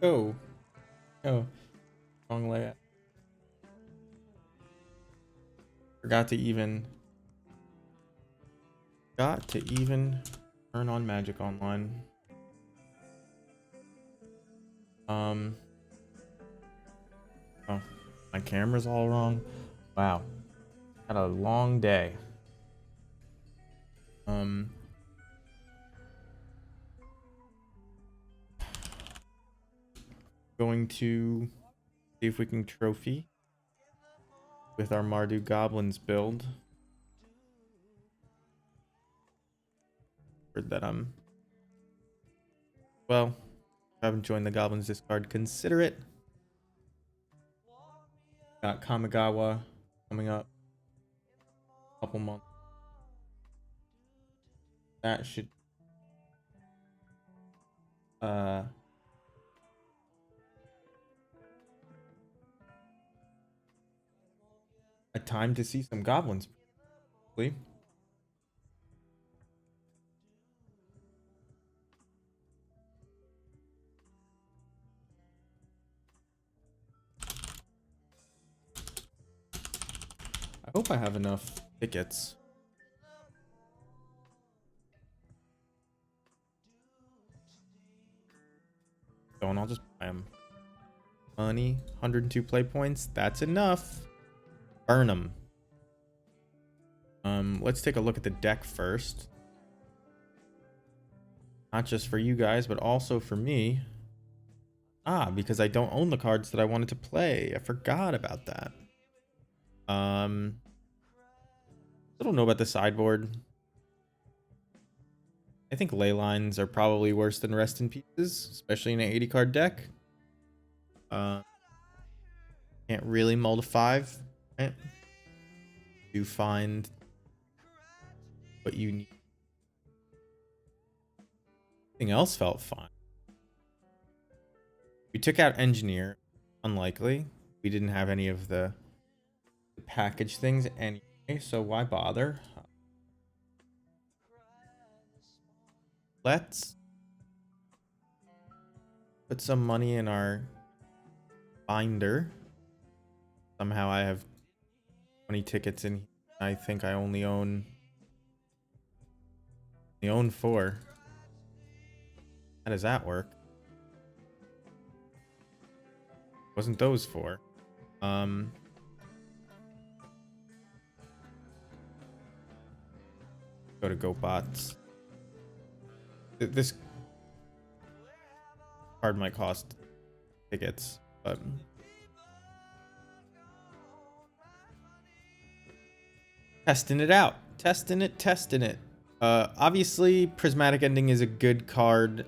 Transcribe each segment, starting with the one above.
Oh, oh, wrong layout. Forgot to even turn on Magic Online. Um, oh, my camera's all wrong. Wow, had a long day. Um, going to see if we can trophy with our Mardu Goblins build. Heard that well, if I haven't joined the Goblins Discard, consider it. Got Kamigawa coming up a couple months. That should uh a time to see some goblins, probably. I hope I have enough tickets. So, and I'll just buy them. Money, 102 play points. That's enough. Burn them. Let's take a look at the deck first. Not just for you guys, but also for me. Ah, because I don't own the cards that I wanted to play. I forgot about that. I don't know about the sideboard. I think ley lines are probably worse than rest in pieces, especially in an 80 card deck. Can't really mull to 5, right? You find what you need. Everything else felt fine. We took out engineer, unlikely. We didn't have any of the package things anyway, so why bother? Let's put some money in our binder. Somehow I have 20 tickets in. I think I only own 4. How does that work? Wasn't those 4? Go to GoBots. This card might cost tickets, but testing it out. Testing it. Obviously, Prismatic Ending is a good card.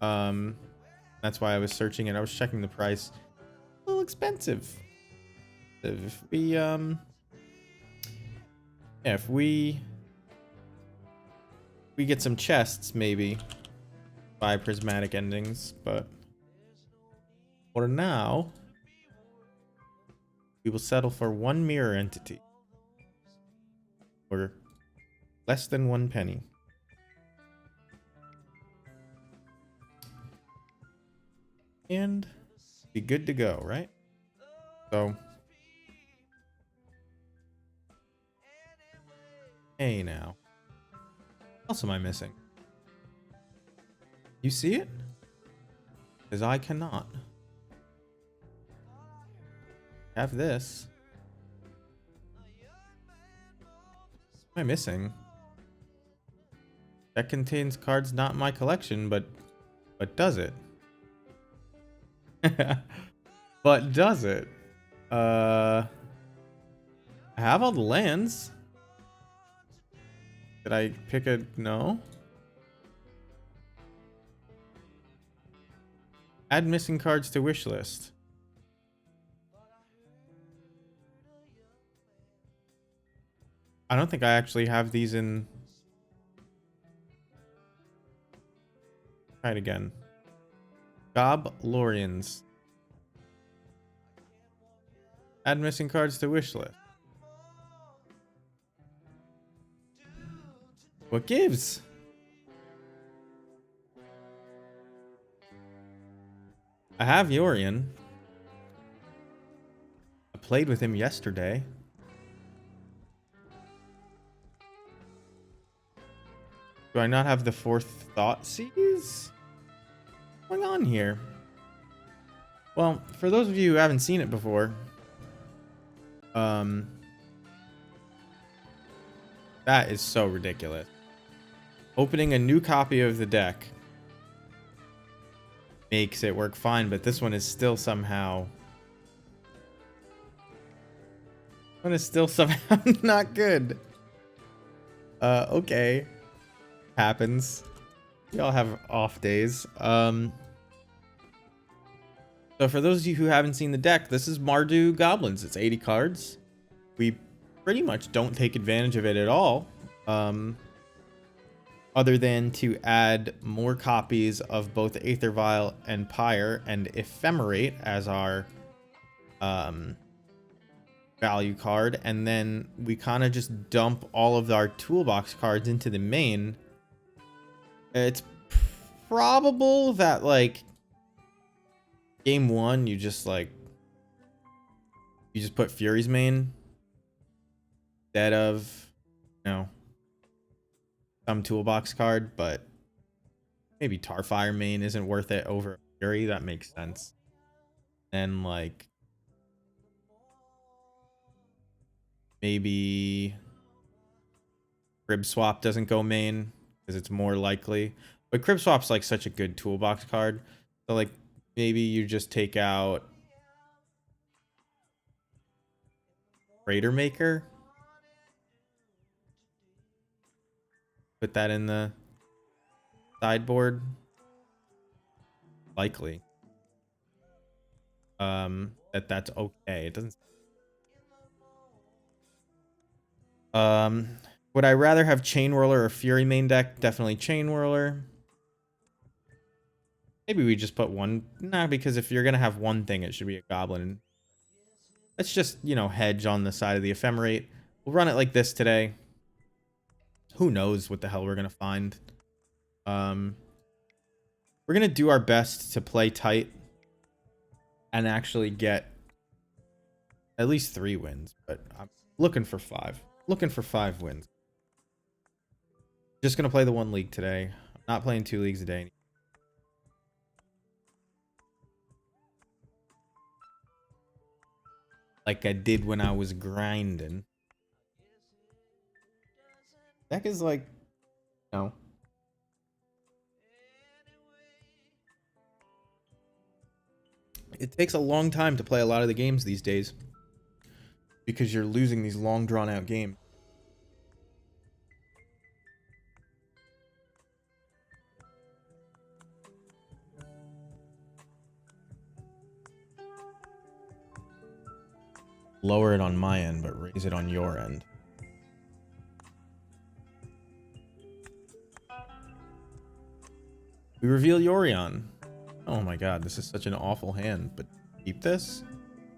That's why I was searching it. I was checking the price. A little expensive. If we, yeah, if we get some chests, maybe buy Prismatic Endings, but for now, we will settle for 1 mirror entity. Or less than 1 penny. And be good to go, right? So, hey now. What else am I missing? You see it? Because I cannot. Have this. What am I missing? That contains cards not in my collection, but does it? But does it? I have all the lands. Did I pick a no? Add missing cards to wish list. I don't think I actually have these in. Try it again. Goblins. Add missing cards to wish list. What gives? I have Yorion. I played with him yesterday. Do I not have the fourth thought seize? What's going on here? Well, for those of you who haven't seen it before, that is so ridiculous. Opening a new copy of the deck makes it work fine, but this one is still somehow not good. Okay. Happens. We all have off days. So for those of you who haven't seen the deck, this is Mardu Goblins. It's 80 cards. We pretty much don't take advantage of it at all. Other than to add more copies of both Aether Vial and Pyre and Ephemerate as our value card, and then we kind of just dump all of our toolbox cards into the main. It's probable that like game one you just put Fury's main instead of, you know, some toolbox card, but maybe Tarfire main isn't worth it over Fury. That makes sense. And like maybe Crib Swap doesn't go main because it's more likely. But Crib Swap's like such a good toolbox card. So like maybe you just take out Raider Maker. Put that in the sideboard. Likely. That's okay. It doesn't. Would I rather have Chain Whirler or Fury main deck? Definitely Chain Whirler. Maybe we just put one. Nah, because if you're gonna have one thing, it should be a Goblin. Let's just, you know, hedge on the side of the Ephemerate. We'll run it like this today. Who knows what the hell we're gonna find. We're gonna do our best to play tight and actually get at least 3 wins, but I'm looking for 5. Looking for 5 wins. Just gonna play the 1 league today. I'm not playing 2 leagues a day. Like I did when I was grinding. Deck is like, no. It takes a long time to play a lot of the games these days because you're losing these long drawn out games. Lower it on my end, but raise it on your end. We reveal Yorion. Oh my god, this is such an awful hand, but keep this?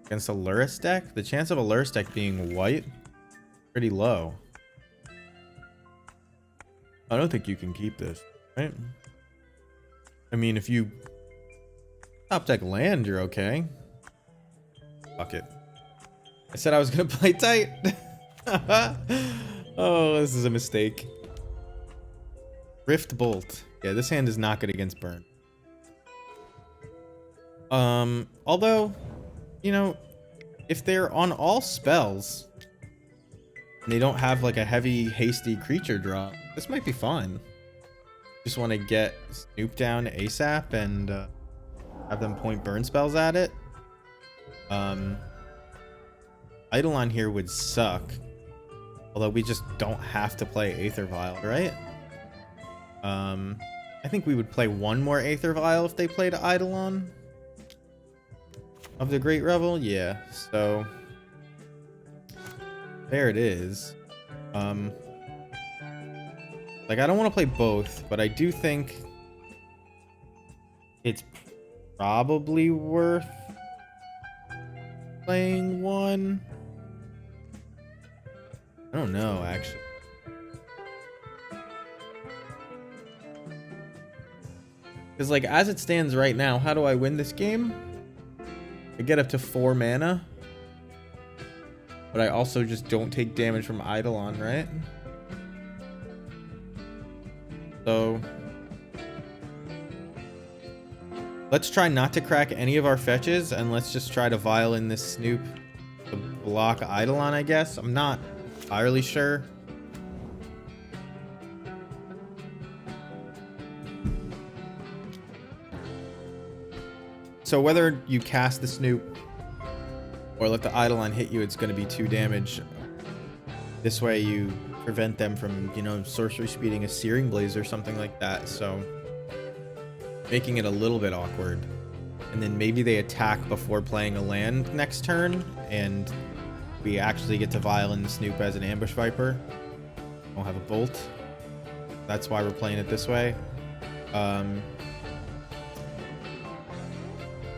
Against a Lurrus deck? The chance of a Lurrus deck being white? Pretty low. I don't think you can keep this, right? I mean, if you top deck land, you're okay. Fuck it. I said I was gonna play tight. Oh, this is a mistake. Rift Bolt. Yeah, this hand is not good against burn. Although, you know, if they're on all spells and they don't have like a heavy, hasty creature draw, this might be fine. Just want to get Snoop down ASAP and have them point burn spells at it. Eidolon here would suck. Although we just don't have to play Aether Vial, right? I think we would play one more Aether Vial if they played Eidolon of the Great Revel. Yeah, so there it is. Like, I don't want to play both, but I do think it's probably worth playing one. I don't know, actually. Because, like, as it stands right now, how do I win this game? I get up to 4 mana. But I also just don't take damage from Eidolon, right? So let's try not to crack any of our fetches, and let's just try to violin this Snoop to block Eidolon, I guess. I'm not entirely sure. So whether you cast the Snoop or let the Eidolon hit you, it's going to be 2 damage. This way you prevent them from, you know, sorcery speeding a Searing Blaze or something like that. So making it a little bit awkward. And then maybe they attack before playing a land next turn, and we actually get to violin the Snoop as an Ambush Viper. We'll have a Bolt. That's why we're playing it this way.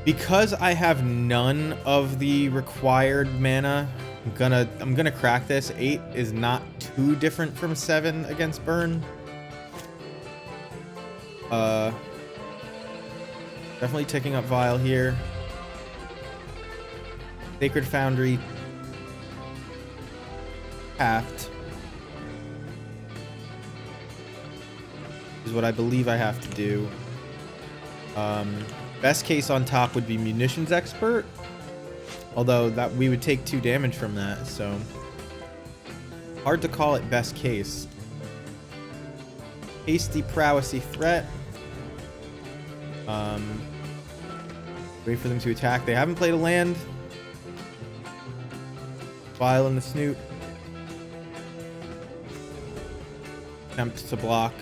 Because I have none of the required mana, I'm gonna crack this. 8 is not too different from 7 against burn. Definitely ticking up Vial here. Sacred Foundry tapped is what I believe I have to do. Best case on top would be Munitions Expert, although that we would take 2 damage from that, so hard to call it best case. Hasty Prowessy Threat. Wait for them to attack. They haven't played a land. Vial in the Snoop. Attempt to block.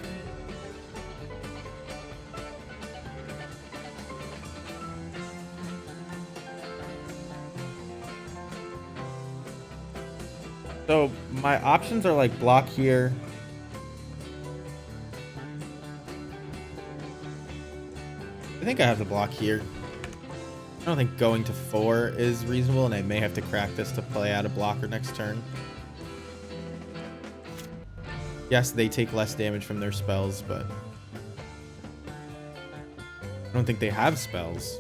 So my options are like block here. I think I have the block here. I don't think going to 4 is reasonable, and I may have to crack this to play out a blocker next turn. Yes, they take less damage from their spells, but I don't think they have spells.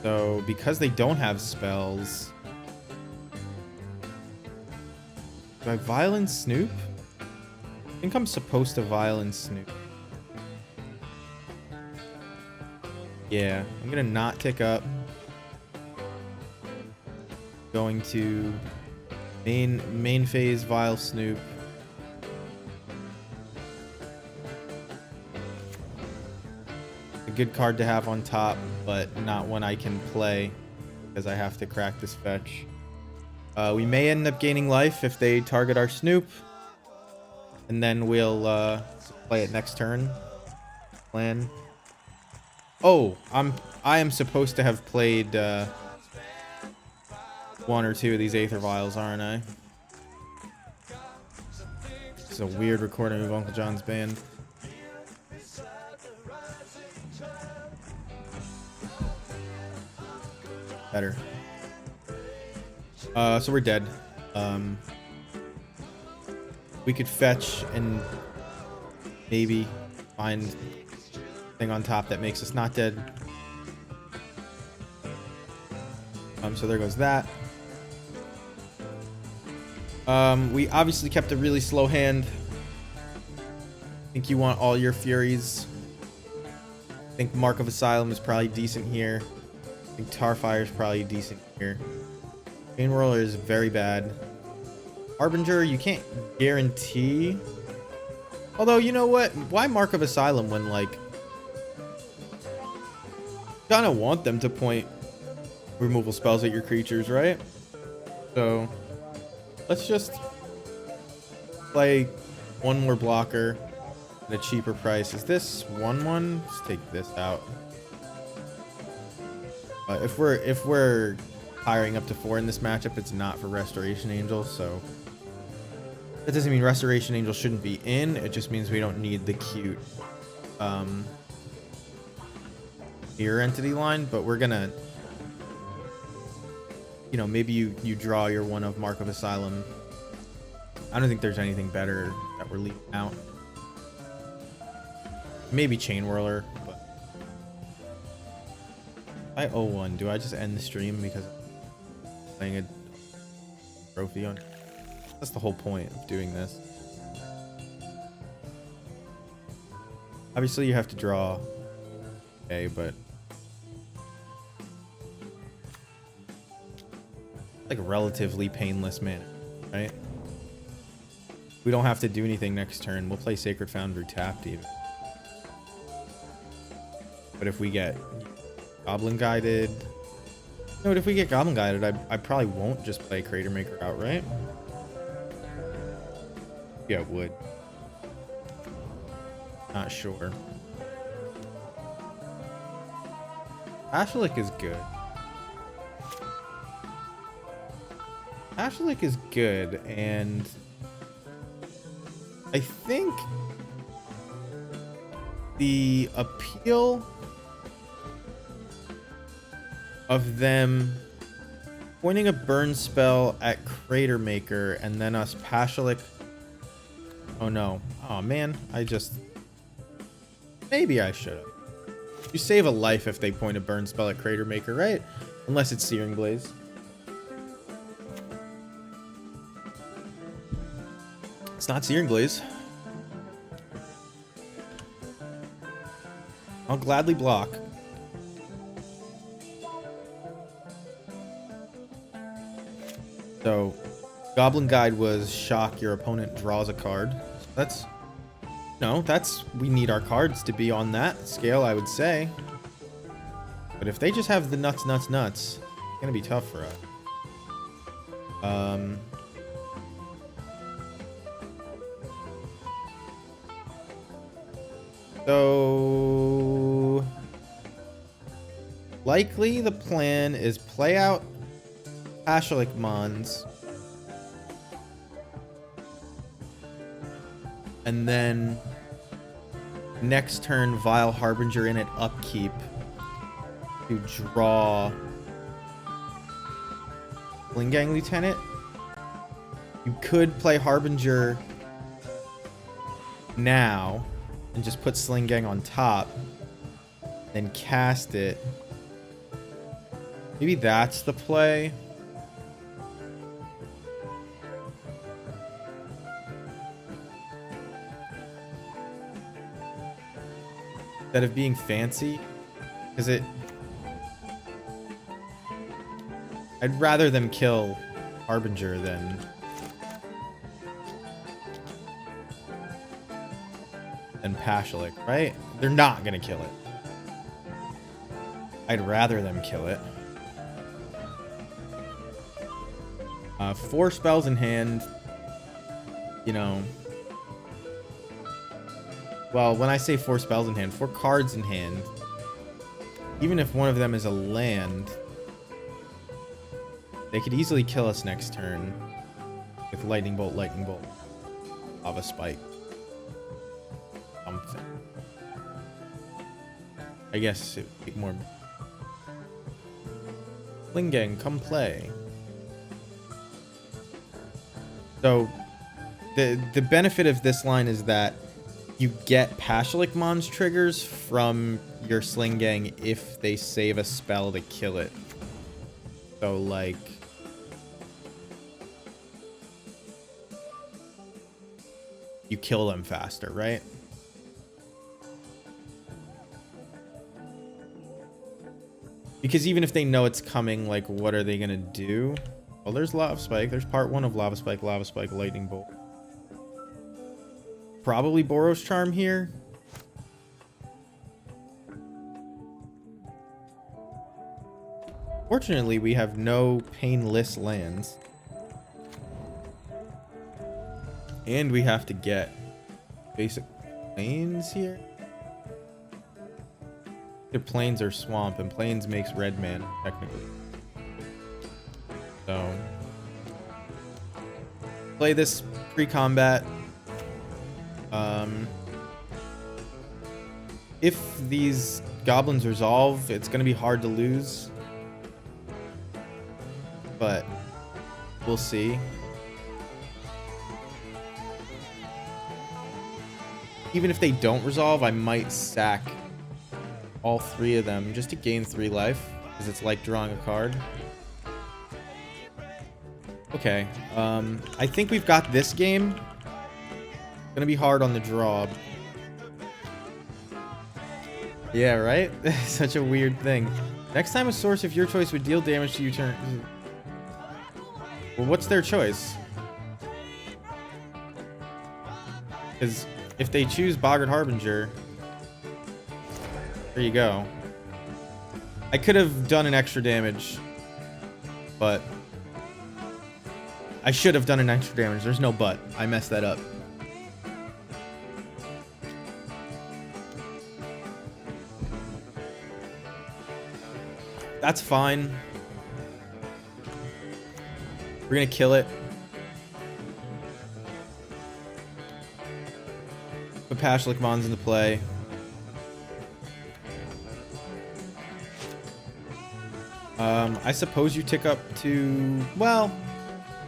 So because they don't have spells, do I violin Snoop? I think I'm supposed to violin Snoop. Yeah, I'm gonna not tick up. Going to main phase Vial Snoop. A good card to have on top, but not one I can play because I have to crack this fetch. We may end up gaining life if they target our Snoop, and then we'll play it next turn. Plan. Oh, I am supposed to have played 1 or 2 of these Aether Vials, aren't I? This is a weird recording of Uncle John's band. Better. So we're dead. We could fetch and maybe find thing on top that makes us not dead. So there goes that. We obviously kept a really slow hand. I think you want all your Furies. I think Mark of Asylum is probably decent here. I think Tarfire is probably decent here. Chain Whirler is very bad. Harbinger, you can't guarantee. Although, you know what? Why Mark of Asylum when, like, kind of want them to point removal spells at your creatures, right? So let's just play 1 more blocker at a cheaper price. Is this 1/1? Let's take this out. If we're hiring up to 4 in this matchup, it's not for Restoration Angel, so that doesn't mean Restoration Angel shouldn't be in. It just means we don't need the cute mirror entity line, but we're gonna, you know, maybe you draw your 1 of Mark of Asylum. I don't think there's anything better that we're leaving out. Maybe Chain Whirler, but I owe one. Do I just end the stream because I'm playing a trophy on? That's the whole point of doing this. Obviously, you have to draw. Okay, but like relatively painless manner, right? We don't have to do anything next turn. We'll play Sacred Foundry tapped even. But if we get Goblin Guided... No, if we get Goblin Guided, I probably won't just play Crater Maker outright. Yeah, it would. Not sure. Ashalik is good. Ashalik is good, and I think the appeal of them pointing a burn spell at Crater Maker and then us Pashalik. Oh no. Oh man, maybe I should have. You save a life if they point a burn spell at Crater Maker, right? Unless it's Searing Blaze. It's not Searing Blaze. I'll gladly block. So, Goblin Guide was shock your opponent draws a card. That's... No, we need our cards to be on that scale, I would say. But if they just have the nuts, it's gonna be tough for us. So... Likely the plan is play out Ashalik Mons. And then next turn, Vile Harbinger in at upkeep to draw Slingang Lieutenant. You could play Harbinger now and just put Slingang on top, then cast it. Maybe that's the play. Instead of being fancy, because I'd rather them kill Harbinger than Pashalik, right? They're not gonna kill it. I'd rather them kill it. 4 spells in hand, you know. Well, when I say 4 spells in hand, 4 cards in hand, even if one of them is a land, they could easily kill us next turn with Lightning Bolt, Lava Spike, something. I guess it would be more... Slingang, come play. So, the benefit of this line is that you get Pashalik Mons triggers from your Slingang if they save a spell to kill it. So, like... you kill them faster, right? Because even if they know it's coming, like, what are they gonna do? Well, there's Lava Spike. There's part 1 of Lava Spike, Lightning Bolt. Probably Boros Charm here. Fortunately, we have no painless lands. And we have to get basic plains here. Either plains or swamp, and plains makes red mana, technically. So, play this pre-combat. If these goblins resolve, it's going to be hard to lose. But we'll see. Even if they don't resolve, I might sack all 3 of them just to gain 3 life. because it's like drawing a card. Okay, I think we've got this game. Gonna be hard on the draw. Yeah, right? Such a weird thing. Next time a source of your choice would deal damage to you turn... Well, what's their choice? Because if they choose Boggart Harbinger... There you go. I could have done an extra damage. But... I should have done an extra damage. There's no but. I messed that up. That's fine. We're gonna kill it. Put Pashlik Mons into play. I suppose you tick up to... Well,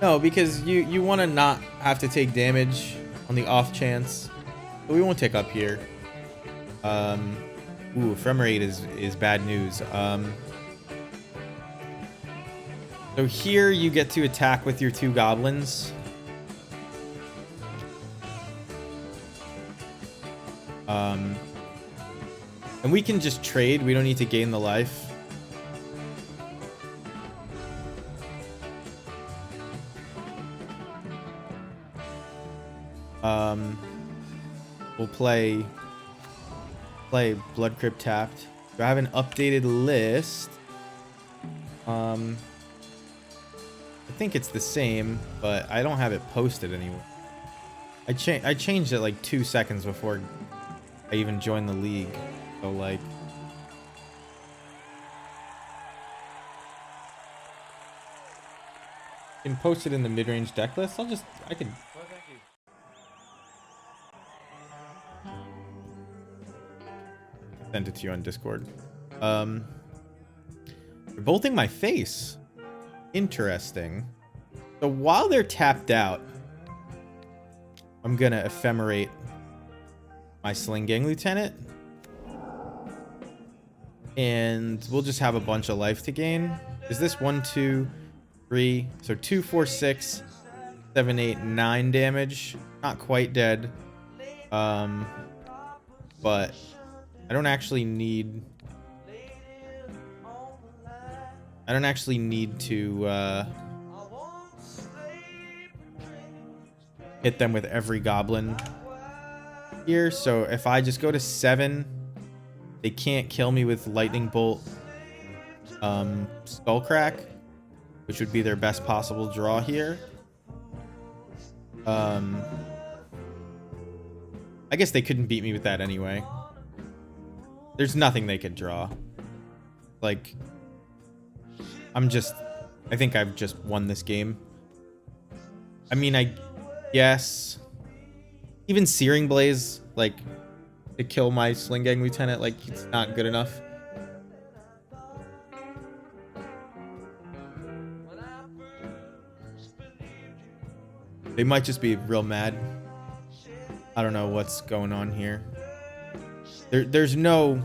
no, because you want to not have to take damage on the off chance. But we won't tick up here. Ooh, Ephemerate is bad news. So here you get to attack with your 2 goblins. And we can just trade. We don't need to gain the life. We'll play Blood Crypt tapped. Do I have an updated list? I think it's the same, but I don't have it posted anywhere. I changed it like 2 seconds before I even joined the league. So like, I can post it in the mid-range deck list. I can. Send it to you on Discord. They're bolting my face. Interesting. So while they're tapped out, I'm gonna ephemerate my Sling Gang Lieutenant. And we'll just have a bunch of life to gain. Is this 1, 2, 3? So 2, 4, 6, 7, 8, 9 damage. Not quite dead. But I don't actually need to hit them with every goblin here. So if I just go to 7, they can't kill me with Lightning Bolt, Skullcrack, which would be their best possible draw here. I guess they couldn't beat me with that anyway. There's nothing they could draw. Like, I think I've just won this game. I mean, I guess even Searing Blaze, like, to kill my Sling Gang Lieutenant, like, it's not good enough. They might just be real mad. I don't know what's going on here. There's no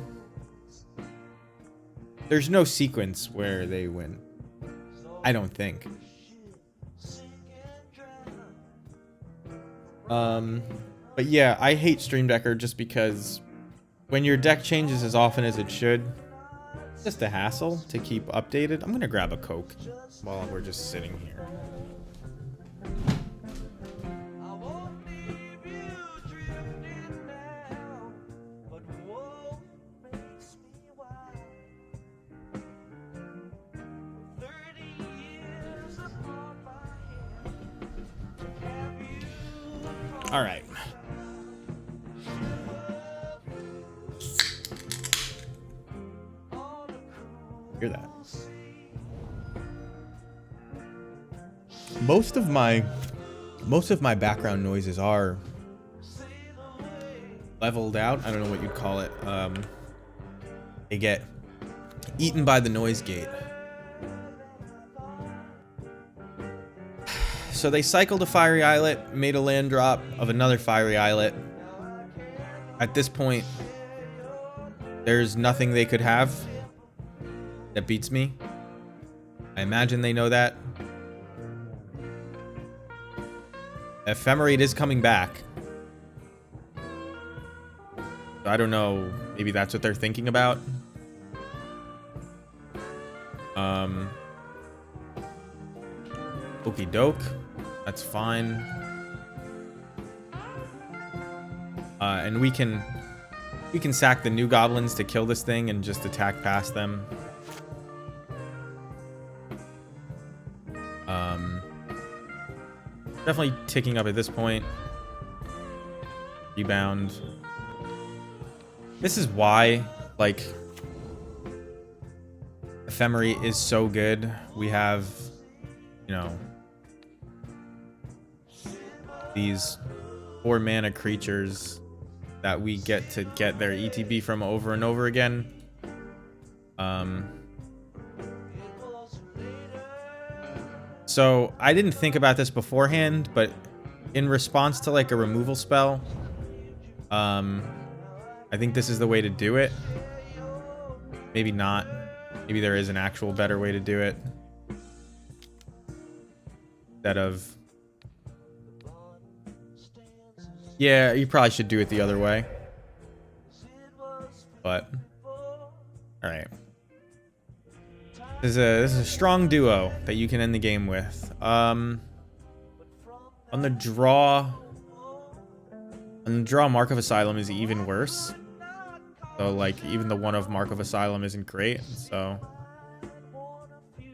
sequence where they win. I don't think. But yeah, I hate Stream Decker just because when your deck changes as often as it should, it's just a hassle to keep updated. I'm gonna grab a Coke while we're just sitting here. All right. Hear that? Most of my background noises are leveled out. I don't know what you'd call it. They get eaten by the noise gate. So they cycled a Fiery Islet, made a land drop of another Fiery Islet. At this point, there's nothing they could have. that beats me. I imagine they know that. Ephemerate is coming back. So I don't know. Maybe that's what they're thinking about. Okie doke. That's fine. And we can sack the new goblins to kill this thing and just attack past them. Definitely ticking up at this point. Rebound. This is why, like, Ephemerate is so good. We have, you know, these 4-mana creatures that we get to get their ETB from over and over again. So I didn't think about this beforehand, but in response to like a removal spell, I think this is the way to do it. Maybe not. Maybe there is an actual better way to do it. Instead of... Yeah, you probably should do it the other way. But... Alright. This is a strong duo that you can end the game with. On the draw... Mark of Asylum is even worse. So, like, even the one of Mark of Asylum isn't great, so...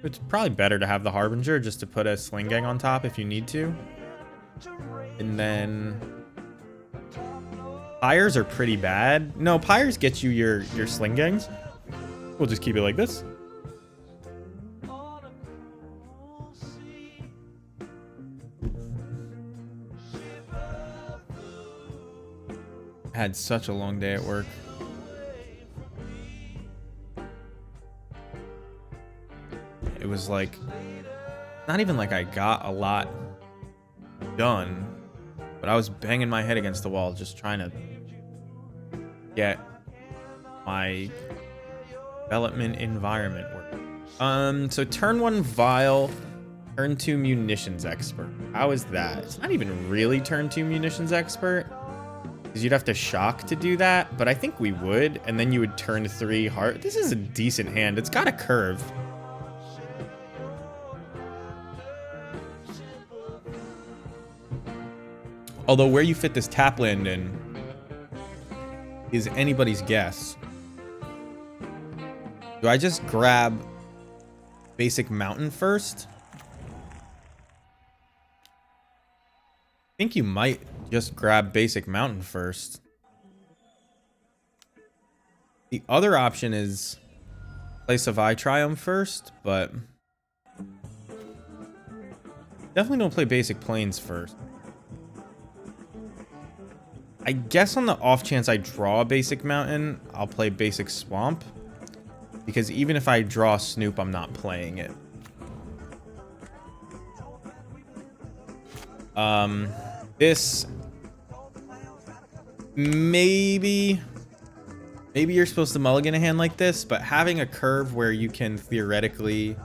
It's probably better to have the Harbinger just to put a Sling Gang on top if you need to. And then... Pyres are pretty bad. No, Pyres get you your Sling Gangs. We'll just keep it like this. Had such a long day at work. It was like, not even like I got a lot done, but I was banging my head against the wall just trying to get my development environment working. So turn 1 Vial, turn 2 Munitions Expert. How is that? It's not even really turn 2 Munitions Expert, because you'd have to shock to do that, but I think we would, and then you would turn 3 Heart. This is a decent hand. It's got a curve. Although where you fit this tap land in is anybody's guess. Do I just grab basic mountain first? I think you might just grab basic mountain first. The other option is play Savai Triumph first, but definitely don't play basic plains first. I guess on the off chance I draw a basic mountain, I'll play basic swamp. Because even if I draw Snoop, I'm not playing it. This... Maybe you're supposed to mulligan a hand like this, but having a curve where you can theoretically...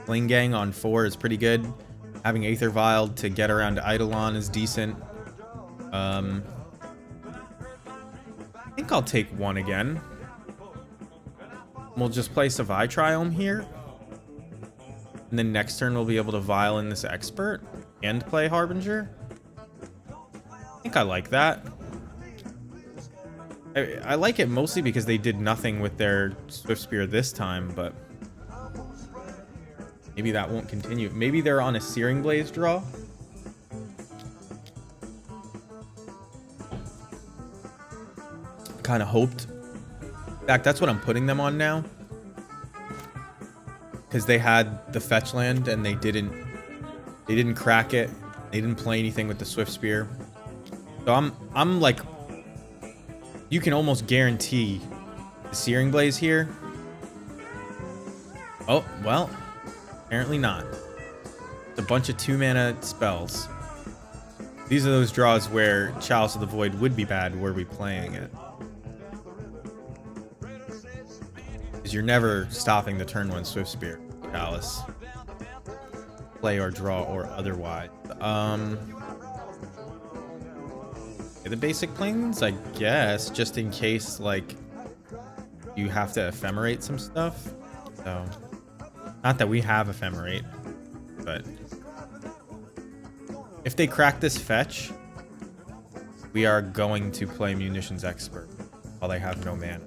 Sling Gang on 4 is pretty good. Having Aether Vial to get around to Eidolon is decent. I think I'll take 1 again. We'll just play Savai Triumph here. And then next turn we'll be able to Vial in this Expert and play Harbinger. I think I like that. I like it mostly because they did nothing with their Swift Spear this time, but... Maybe that won't continue. Maybe they're on a Searing Blaze draw. Kind of hoped. In fact, that's what I'm putting them on now. Because they had the fetch land and they didn't crack it. They didn't play anything with the Swift Spear. So I'm like, you can almost guarantee the Searing Blaze here. Oh, well. Apparently not. It's a bunch of 2-mana spells. These are those draws where Chalice of the Void would be bad were we playing it. Because you're never stopping the turn 1 Swift Spear, Chalice. Play or draw or otherwise. The basic planes, I guess, just in case, like, you have to ephemerate some stuff. So, not that we have ephemerate, but if they crack this fetch, we are going to play Munitions Expert while they have no mana.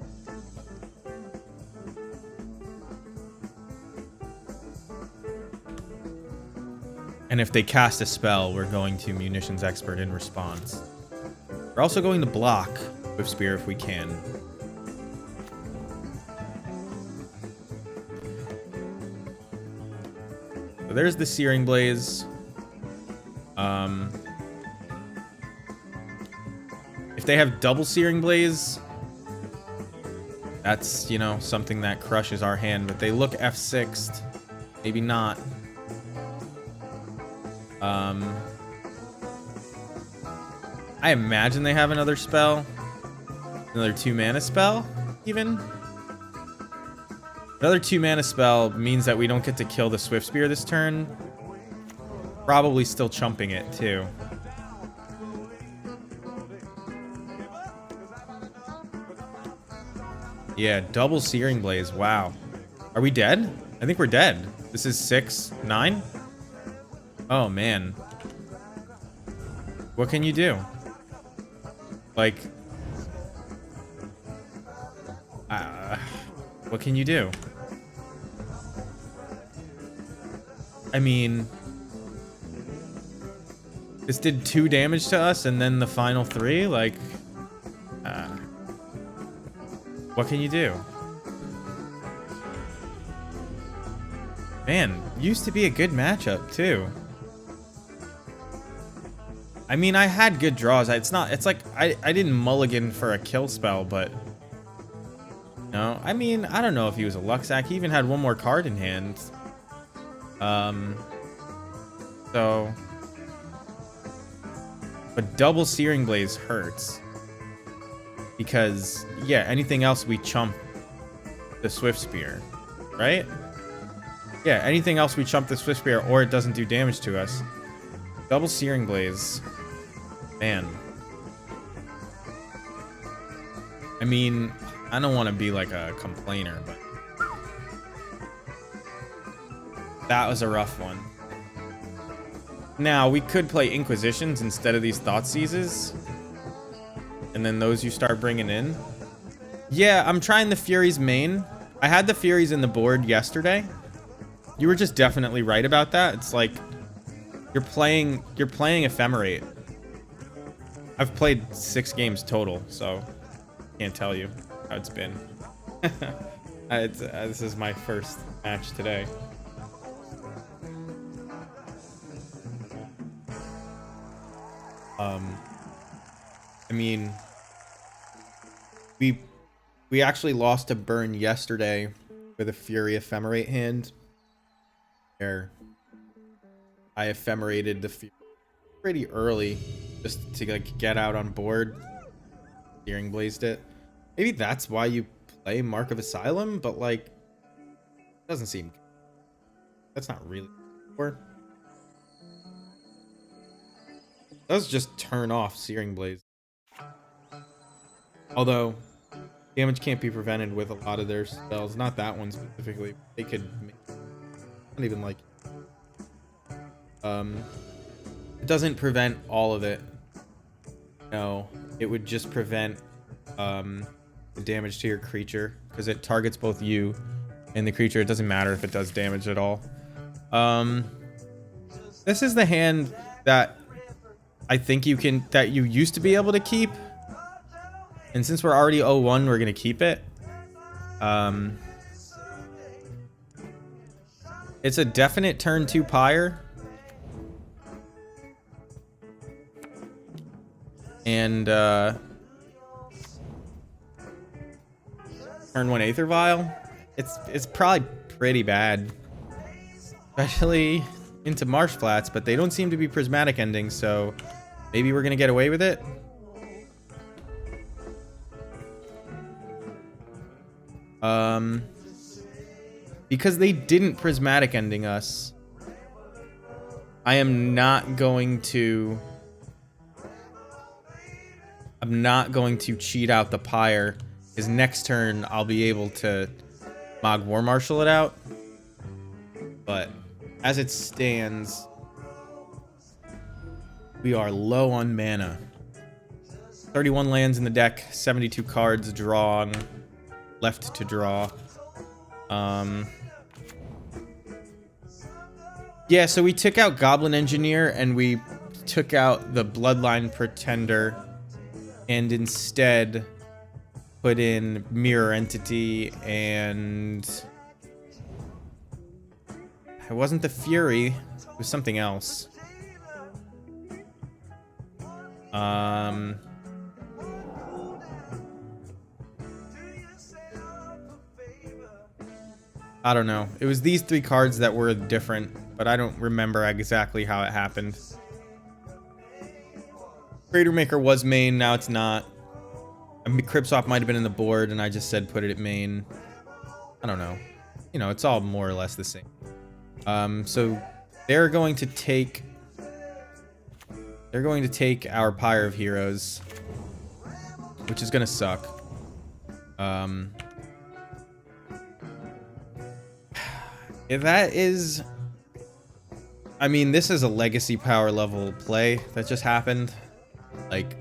And if they cast a spell, we're going to Munitions Expert in response. We're also going to block with Spear if we can. So there's the Searing Blaze. If they have double Searing Blaze, that's, you know, something that crushes our hand. But they look F6'd. Maybe not. I imagine they have another spell. Another 2-mana spell, even. Another 2-mana spell means that we don't get to kill the Swift Spear this turn. Probably still chumping it, too. Yeah, double Searing Blaze. Wow. Are we dead? I think we're dead. This is 6-9? Oh, man. What can you do? Like... what can you do? I mean... This did 2 damage to us, and then the final 3? Like... what can you do? Man, used to be a good matchup, too. I mean, I had good draws. It's like I didn't mulligan for a kill spell, but... No, I mean, I don't know if he was a luck sack. He even had 1 more card in hand. So... But double Searing Blaze hurts. Because, yeah, anything else we chump the Swift Spear, right? Yeah, anything else we chump the Swift Spear or it doesn't do damage to us. Double Searing Blaze. Man. I mean, I don't want to be like a complainer, but... That was a rough one. Now, we could play Inquisitions instead of these Thoughtseizes. And then those you start bringing in. Yeah, I'm trying the Furies main. I had the Furies in the board yesterday. You were just definitely right about that. It's like you're playing Ephemerate. I've played 6 games total, so can't tell you how it's been. This is my first match today. I mean, we actually lost a burn yesterday with a Fury Ephemerate hand. Where I ephemerated the Fury pretty early just to like get out on board. Searing Blazed it. Maybe that's why you play Mark of Asylum, but like doesn't seem good. That's not really or does just turn off Searing Blaze. Although damage can't be prevented with a lot of their spells, not that one specifically. They could make not even like it doesn't prevent all of it. No, it would just prevent the damage to your creature because it targets both you and the creature. It doesn't matter if it does damage at all. This is the hand that I think you used to be able to keep. And since we're already 0-1, we're gonna keep it. It's a definite turn 2 Pyre. And turn 1 Aether Vial. It's probably pretty bad. Especially into Marsh Flats, but they don't seem to be prismatic endings, so maybe we're gonna get away with it. because they didn't prismatic ending us, I am not going to... I'm not going to cheat out the Pyre, because next turn I'll be able to Mog War Marshal it out. But as it stands, we are low on mana. 31 lands in the deck, 72 cards drawn, left to draw. Yeah, so we took out Goblin Engineer and we took out the Bloodline Pretender and instead put in Mirror Entity, and it wasn't the Fury, it was something else. I don't know. It was these 3 cards that were different, but I don't remember exactly how it happened. Crater Maker was main, now it's not. I mean, Cripswap might have been in the board, and I just said put it at main. I don't know. You know, it's all more or less the same. So they're going to take... They're going to take our Pyre of Heroes, which is going to suck. That is... I mean, this is a legacy power level play that just happened. Like,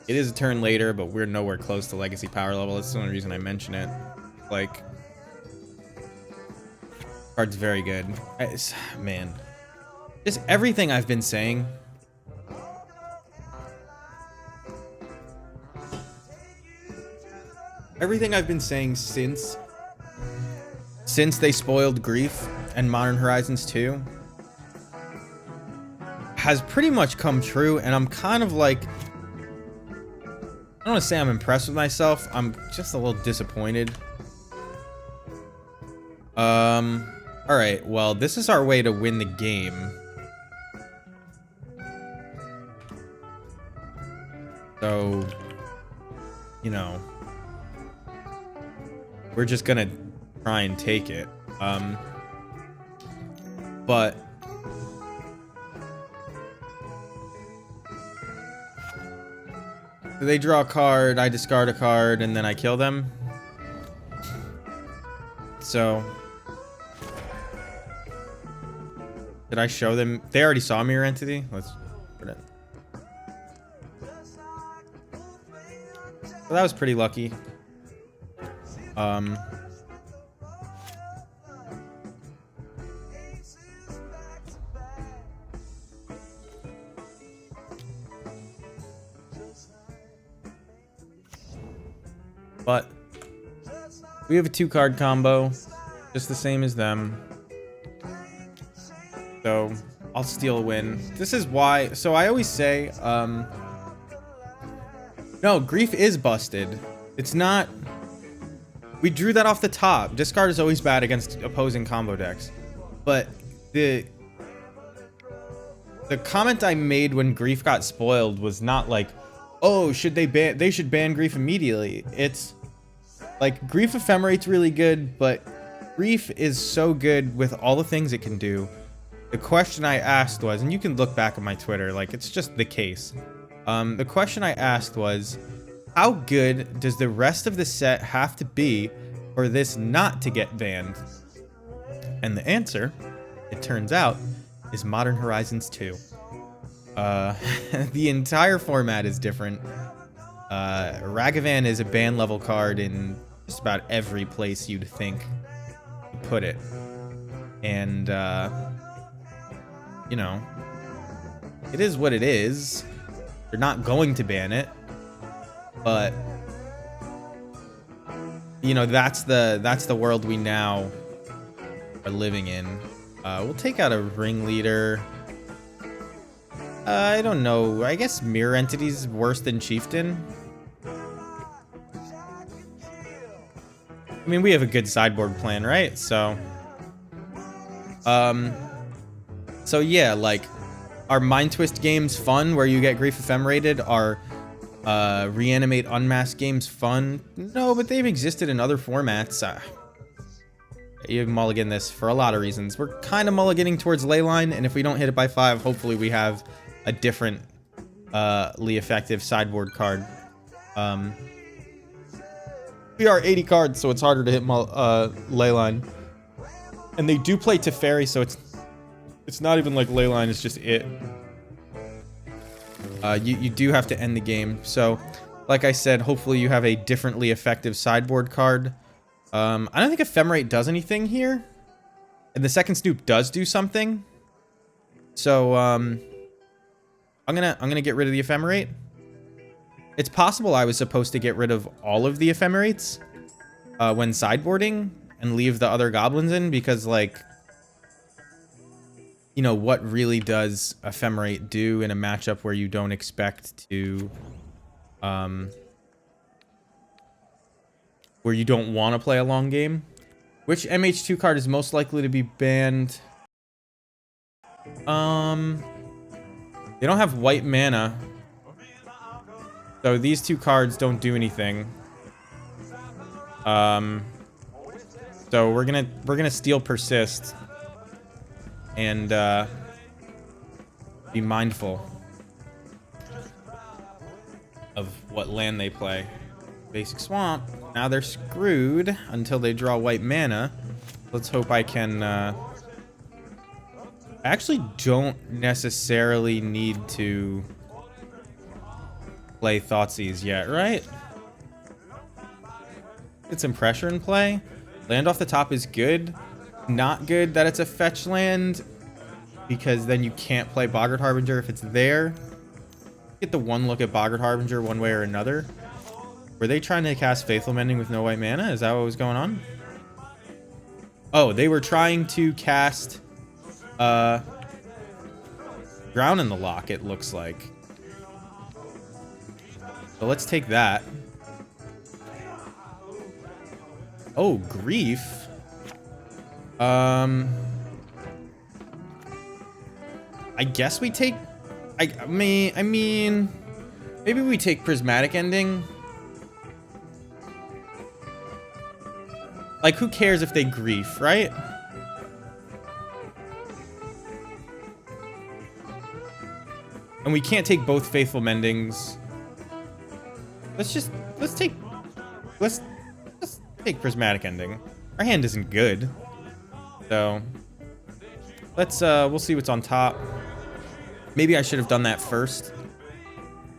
it is a turn later, but we're nowhere close to legacy power level. That's the only reason I mention it. Like, card's very good. Man, just everything I've been saying. Everything I've been saying since they spoiled Grief and Modern Horizons 2 has pretty much come true, and I'm kind of like, I don't want to say I'm impressed with myself, I'm just a little disappointed. Alright, well, this is our way to win the game. So, you know, we're just gonna try and take it. But they draw a card, I discard a card, and then I kill them. So did I show them? They already saw Mirror Entity. Let's put it. So that was pretty lucky. But we have a 2-card combo, just the same as them. So I'll steal a win. This is why. So I always say, no, Grief is busted. It's not. We drew that off the top. Discard is always bad against opposing combo decks. But the comment I made when Grief got spoiled was not like, oh, should they should ban Grief immediately. It's like, Grief Ephemerate's really good, but Grief is so good with all the things it can do. The question I asked was, and you can look back at my Twitter, like, it's just the case. The question I asked was, how good does the rest of the set have to be for this not to get banned? And the answer, it turns out, is Modern Horizons 2. The entire format is different. Ragavan is a ban level card in just about every place you'd think to put it. And, you know, it is what it is. They're not going to ban it. But, you know, that's the world we now are living in. We'll take out a Ringleader. I don't know. I guess Mirror Entity's worse than Chieftain. I mean, we have a good sideboard plan, right? So yeah, like, our Mind Twist games fun, where you get Grief Ephemerated? Are Reanimate Unmasked games fun? No, but they've existed in other formats. you mulligan this for a lot of reasons. We're kind of mulliganing towards Leyline, and if we don't hit it by 5, hopefully we have a different effective sideboard card. We are 80 cards, so it's harder to hit Leyline. And they do play Teferi, so it's not even like Leyline is just it. You do have to end the game. So, like I said, hopefully you have a differently effective sideboard card. I don't think Ephemerate does anything here. And the second Snoop does do something. So, I'm gonna get rid of the Ephemerate. It's possible I was supposed to get rid of all of the Ephemerates when sideboarding and leave the other goblins in, because, like, you know, what really does Ephemerate do in a matchup where you don't expect to, where you don't want to play a long game? Which MH2 card is most likely to be banned? They don't have white mana, so these two cards don't do anything. So we're gonna steal Persist and be mindful of what land they play. Basic Swamp. Now they're screwed until they draw white mana. Let's hope I can. I actually don't necessarily need to play Thoughtseize yet, right? Get some pressure in play. Land off the top is good. Not good that it's a fetch land, because then you can't play Boggart Harbinger if it's there. Get the one look at Boggart Harbinger one way or another. Were they trying to cast Faithful Mending with no white mana? Is that what was going on? Oh, they were trying to cast Drown in the Lock, it looks like. So let's take that. Oh, Grief. I guess we take... I mean... Maybe we take Prismatic Ending. Like, who cares if they Grief, right? And we can't take both Faithful Mendings. Let's take Prismatic Ending. Our hand isn't good. So we'll see what's on top. Maybe I should have done that first.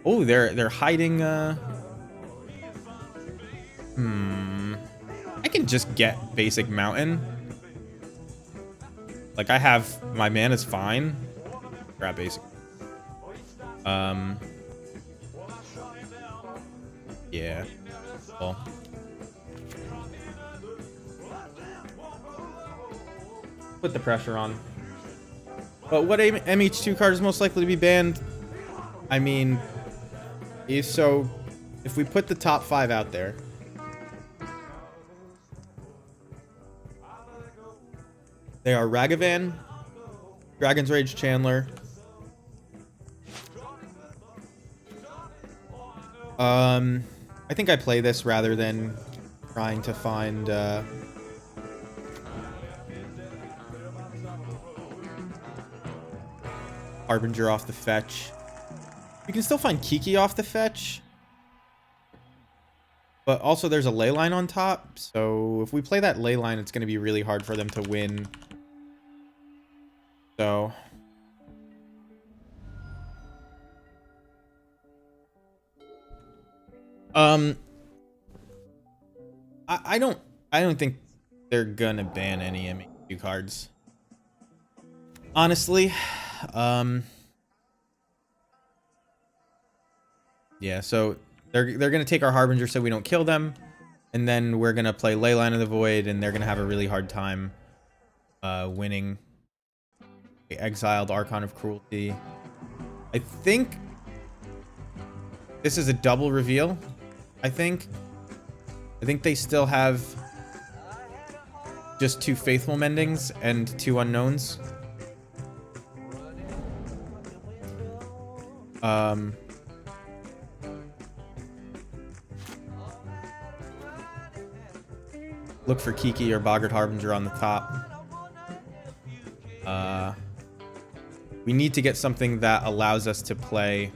Oh, they're hiding I can just get basic Mountain. Like, I have my mana's fine. Grab basic. Yeah. Well. Put the pressure on. But what MH2 card is most likely to be banned? I mean, if we put the top 5 out there. They are Ragavan, Dragon's Rage Chandler, I think I play this rather than trying to find Harbinger off the fetch. You can still find Kiki off the fetch, but also there's a Leyline on top, so if we play that Leyline, it's going to be really hard for them to win. So I don't think they're gonna ban any MH2 cards, honestly. Yeah, so they're gonna take our Harbinger so we don't kill them, and then we're gonna play Leyline of the Void, and they're gonna have a really hard time winning. Exiled Archon of Cruelty. I think this is a double reveal. I think they still have just 2 Faithful Mendings and 2 Unknowns. look for Kiki or Boggart Harbinger on the top. We need to get something that allows us to play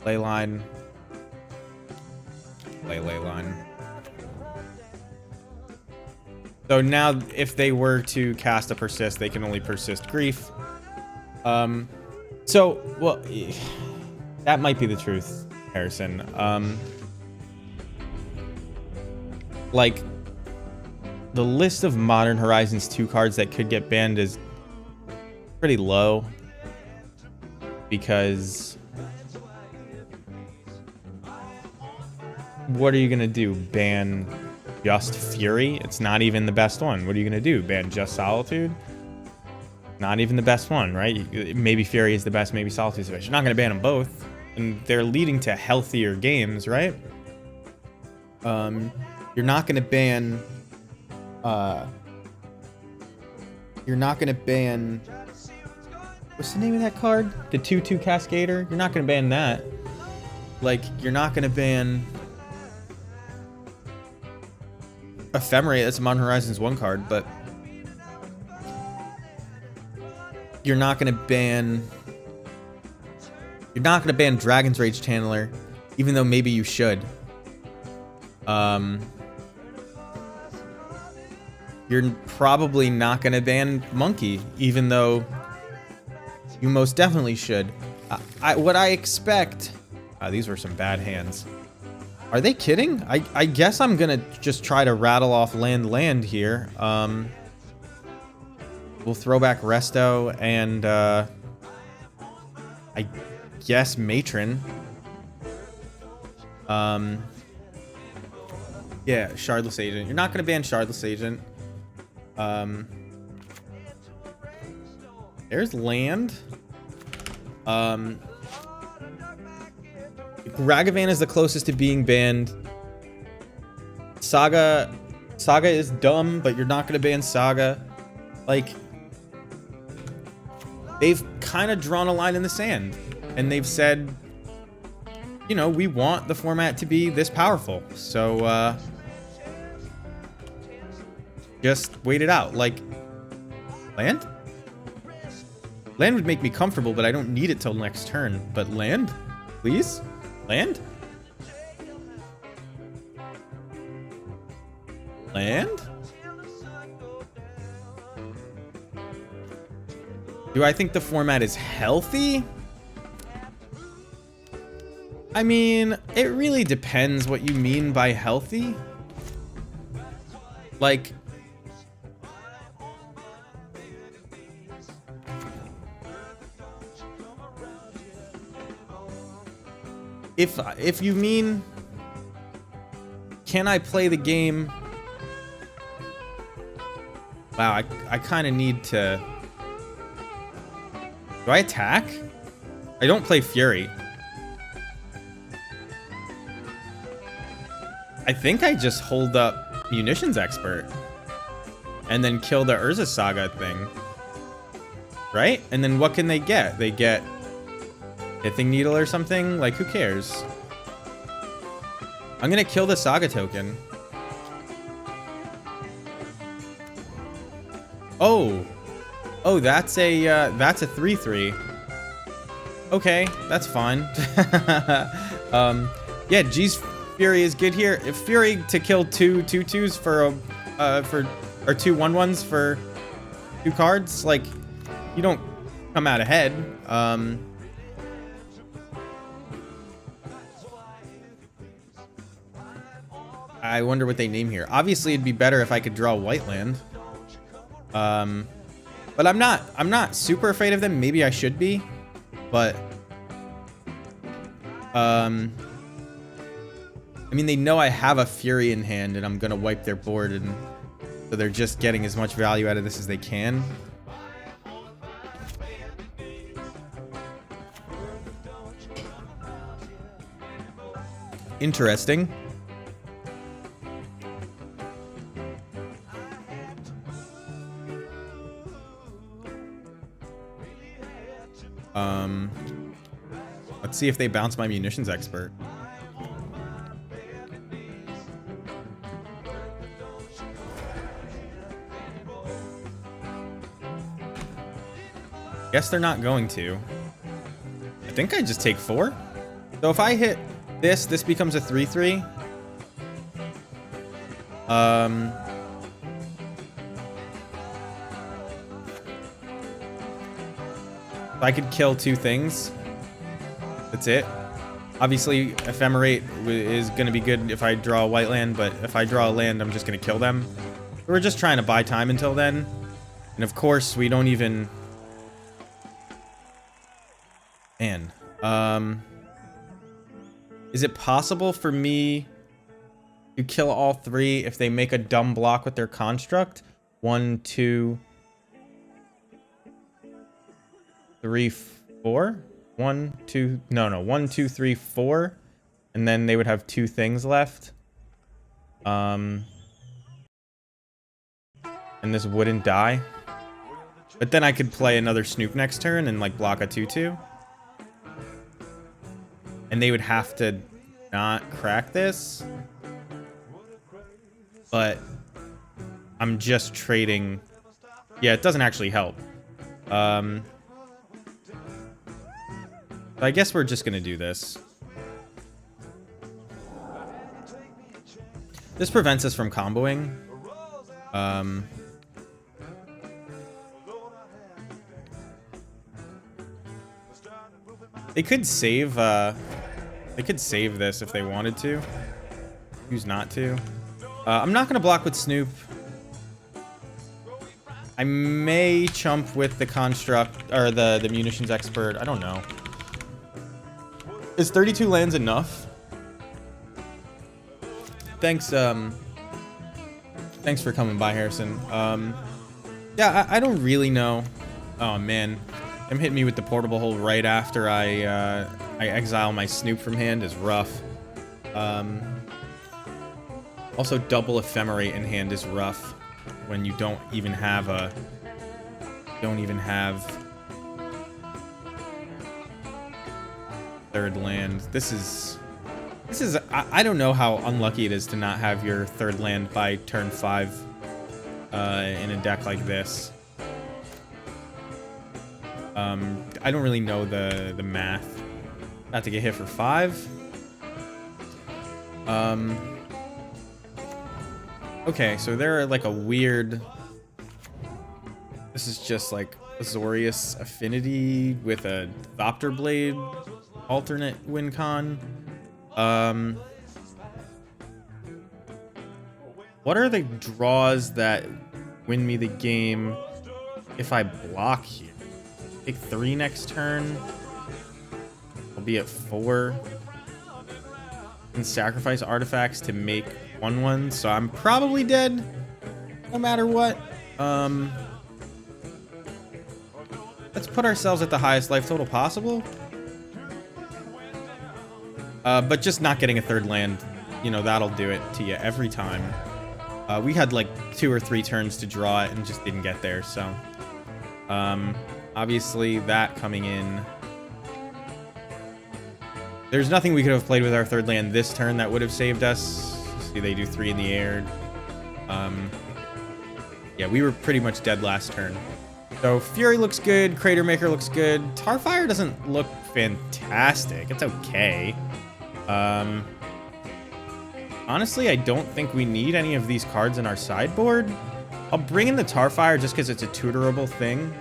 Leyline. Play Leyline. So now if they were to cast a persist, they can only persist Grief. So, well, that might be the truth, Harrison. Like, the list of Modern Horizons 2 cards that could get banned is pretty low. Because what are you going to do? Ban just Fury? It's not even the best one. What are you going to do? Ban just Solitude? Not even the best one, right? Maybe Fury is the best, maybe Solitude is the best. You're not going to ban them both. And they're leading to healthier games, right? You're not going to ban... You're not going to ban... What's the name of that card? The 2/2 Cascader? You're not going to ban that. Like, you're not going to ban... Ephemerate, that's a Modern Horizons 1 card, but... You're not going to ban... You're not going to ban Dragon's Rage Channeler, even though maybe you should. You're probably not going to ban Monkey, even though you most definitely should. What I expect... these were some bad hands. Are they kidding? I guess I'm going to just try to rattle off land here. We'll throw back Resto and I guess Matron. Yeah, Shardless Agent. You're not going to ban Shardless Agent. There's land. Ragavan is the closest to being banned. Saga is dumb, but you're not going to ban Saga. Like, they've kind of drawn a line in the sand. And they've said, you know, we want the format to be this powerful. So, just wait it out. Like, land? Land would make me comfortable, but I don't need it till next turn. But land? Please? Land? Land? Do I think the format is healthy? I mean, it really depends what you mean by healthy. Like, if you mean, can I play the game? Wow, I kind of need to... Do I attack? I don't play Fury. I think I just hold up Munitions Expert. And then kill the Urza Saga thing. Right? And then what can they get? They get Pithing Needle or something? Like, who cares? I'm gonna kill the Saga token. Oh. Oh, that's a 3/3. Okay, that's fine. Yeah, G's Fury is good here. If Fury to kill two 2/2s for or two 1/1s for 2 cards, like, you don't come out ahead. I wonder what they name here. Obviously, it'd be better if I could draw white land. But I'm not super afraid of them. Maybe I should be, but I mean, they know I have a Fury in hand and I'm gonna wipe their board, and so they're just getting as much value out of this as they can. Interesting. Let's see if they bounce my Munitions Expert. Guess they're not going to. I think I just take 4. So if I hit this, this becomes a 3/3. I could kill 2 things. That's it. Obviously, Ephemerate is going to be good if I draw a white land, but if I draw a land, I'm just going to kill them. We're just trying to buy time until then. And of course, we don't even... Man. Is it possible for me to kill all 3 if they make a dumb block with their construct? 1, 2... 3, 4? 1, 2, no, 1, 2, 3, 4, and then they would have 2 things left. And this wouldn't die. But then I could play another Snoop next turn and like block a 2/2. And they would have to not crack this. But I'm just trading. Yeah, it doesn't actually help. I guess we're just gonna do this. This prevents us from comboing. They could save this if they wanted to. Choose not to. I'm not gonna block with Snoop. I may chump with the construct or the munitions expert. I don't know. Is 32 lands enough? Thanks, thanks for coming by, Harrison. Yeah, I don't really know. Oh man, them hitting me with the portable hole right after I exile my Snoop from hand is rough. Also, double Ephemerate in hand is rough when you don't even have third land. This is I don't know how unlucky it is to not have your third land by turn 5 in a deck like this. I don't really know the math. About to get hit for 5. Okay, so they're like a weird... This is just like Azorius Affinity with a Thopter Blade alternate win con. What are the draws that win me the game if I block here? Take 3 next turn. I'll be at 4. And sacrifice artifacts to make 1/1, so I'm probably dead no matter what. Let's put ourselves at the highest life total possible. But just not getting a third land, you know, that'll do it to you every time. We had like 2 or 3 turns to draw it and just didn't get there, so. Obviously, that coming in. There's nothing we could have played with our third land this turn that would have saved us. See, they do 3 in the air. Yeah, we were pretty much dead last turn. So Fury looks good. Crater Maker looks good. Tarfire doesn't look fantastic. It's okay. Honestly, I don't think we need any of these cards in our sideboard. I'll bring in the Tarfire just because it's a tutorable thing.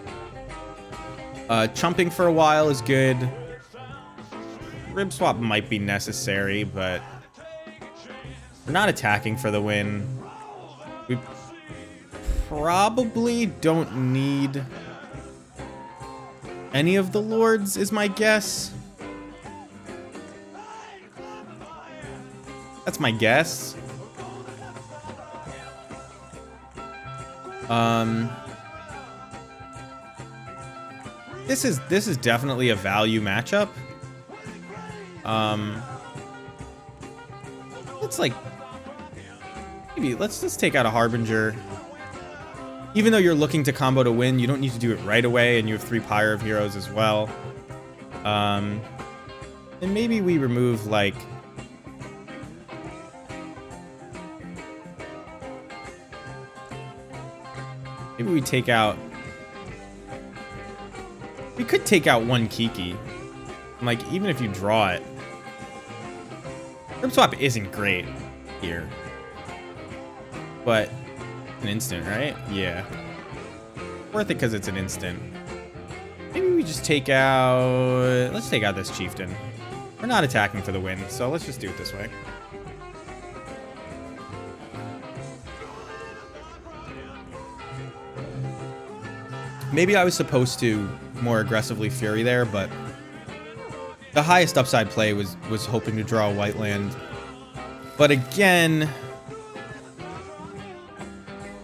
Chumping for a while is good. Rib Swap might be necessary, but we're not attacking for the win. We probably don't need any of the Lords, is my guess. That's my guess. This is definitely a value matchup. Let's like maybe let's take out a Harbinger. Even though you're looking to combo to win, you don't need to do it right away, and you have 3 Pyre of Heroes as well. And maybe we remove like maybe we take out We could take out one Kiki. Like, even if you draw it. Crib Swap isn't great here. But an instant, right? Yeah. Worth it because it's an instant. Maybe we just take out... Let's take out this Chieftain. We're not attacking for the win, so let's just do it this way. Maybe I was supposed to more aggressively Fury there, but the highest upside play was hoping to draw a white land. But again,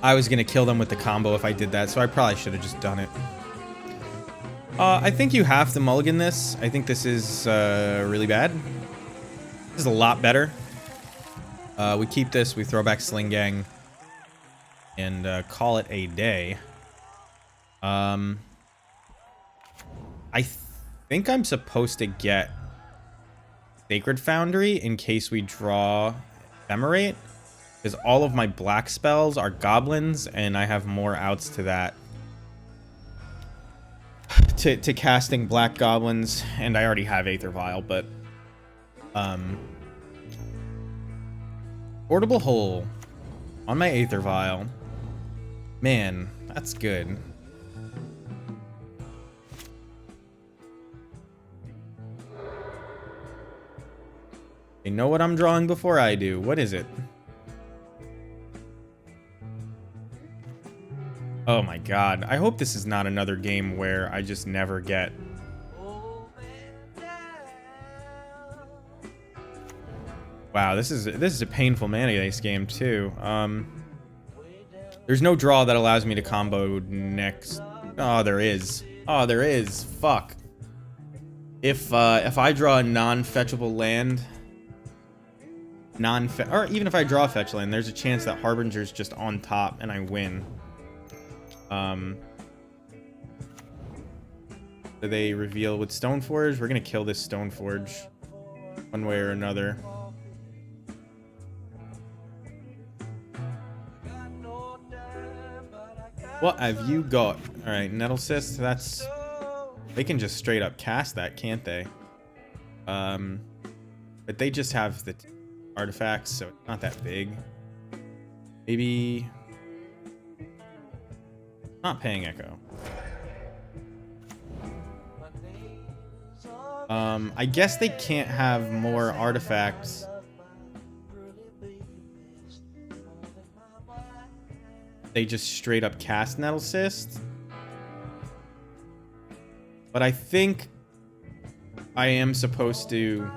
I was going to kill them with the combo if I did that, so I probably should have just done it. I think you have to mulligan this. I think this is really bad. This is a lot better. We keep this, we throw back Sling Gang, and call it a day. I think I'm supposed to get Sacred Foundry in case we draw Ephemerate, because all of my black spells are goblins, and I have more outs to that. To casting black goblins, and I already have Aether Vial, but Portable Hole on my Aether Vial. Man, that's good. They know what I'm drawing before I do. What is it? Oh my god. I hope this is not another game where I just never get... Wow, this is a painful Mana Ace game too. There's no draw that allows me to combo next. Oh, there is. Oh, there is. Fuck. If I draw a non-fetchable land, or even if I draw a fetch land, there's a chance that Harbinger's just on top and I win. Do they reveal with Stoneforge? We're gonna kill this Stoneforge one way or another. What have you got? All right, Nettle Cyst. That's... They can just straight up cast that, can't they? But they just have the artifacts, so it's not that big. Maybe... Not paying Echo. I guess they can't have more artifacts. They just straight up cast Nettle Cyst. But I think I am supposed to...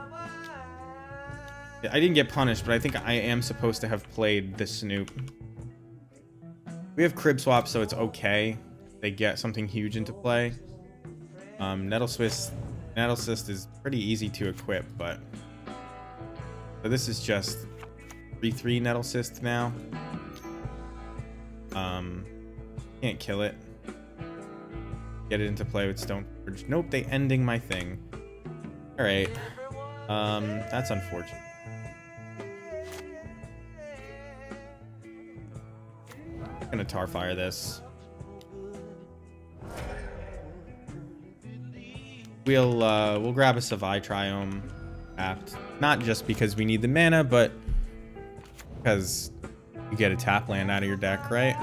I didn't get punished, but I think I am supposed to have played the Snoop. We have Crib Swap, so it's okay. They get something huge into play. Nettle Cyst is pretty easy to equip, but... So this is just 3/3 Nettle Cyst now. Can't kill it. Get it into play with Stoneforge. Nope, they ending my thing. Alright. That's unfortunate. I'm gonna Tarfire this. We'll grab a Savai Triome tapped. Not just because we need the mana, but because you get a tap land out of your deck, right?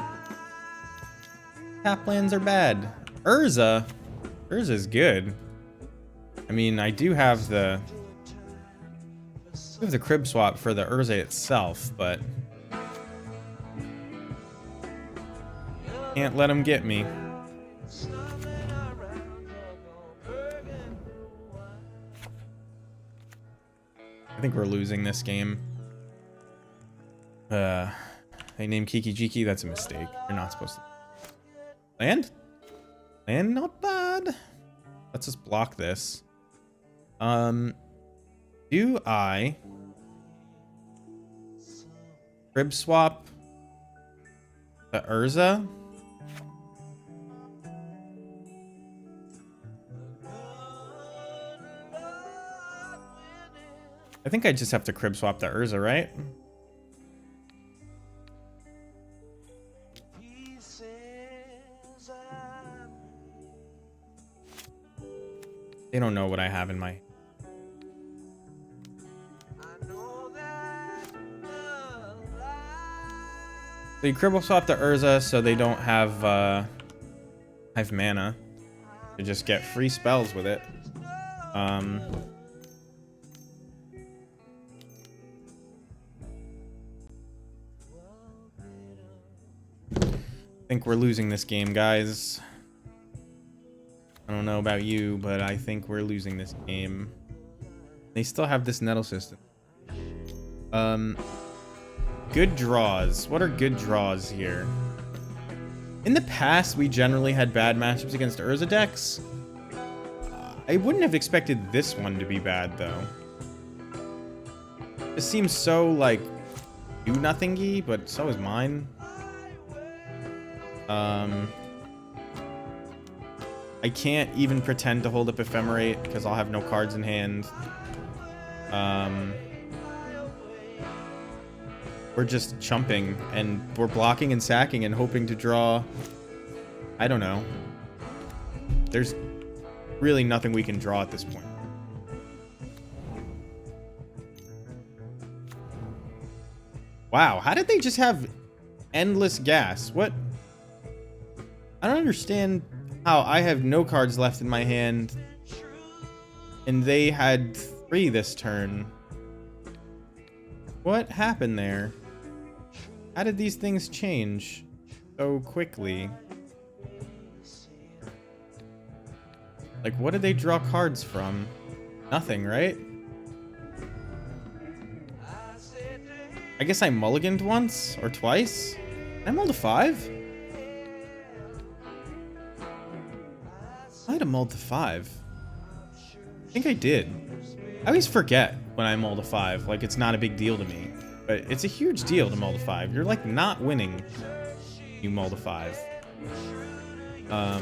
Tap lands are bad. Urza's good. I mean, I do have the Crib Swap for the Urza itself, but can't let them get me. I think we're losing this game. They named Kiki Jiki. That's a mistake. You're not supposed to. Land? Land, not bad. Let's just block this. Do I Crib Swap the Urza? I think I just have to Crib Swap the Urza, right? They don't know what I have in my... So you cribble swap the Urza so they don't have mana to just get free spells with it. I think we're losing this game, guys. I don't know about you, but I think we're losing this game. They still have this nettle system. Good draws. What are good draws here? In the past, we generally had bad matchups against Urza decks. I wouldn't have expected this one to be bad, though. It seems so, like, do-nothing-y, but so is mine. I can't even pretend to hold up Ephemerate, because I'll have no cards in hand. We're just chumping, and we're blocking and sacking and hoping to draw... I don't know. There's really nothing we can draw at this point. Wow, how did they just have endless gas? What? I don't understand how I have no cards left in my hand, and they had 3 this turn. What happened there? How did these things change so quickly? Like, what did they draw cards from? Nothing, right? I guess I mulliganed once or twice. I mulled a 5? I might have mulled a 5. I think I did. I always forget when I mulled a 5. Like, it's not a big deal to me. But it's a huge deal to mull a 5. You're, like, not winning. You mulled a 5. I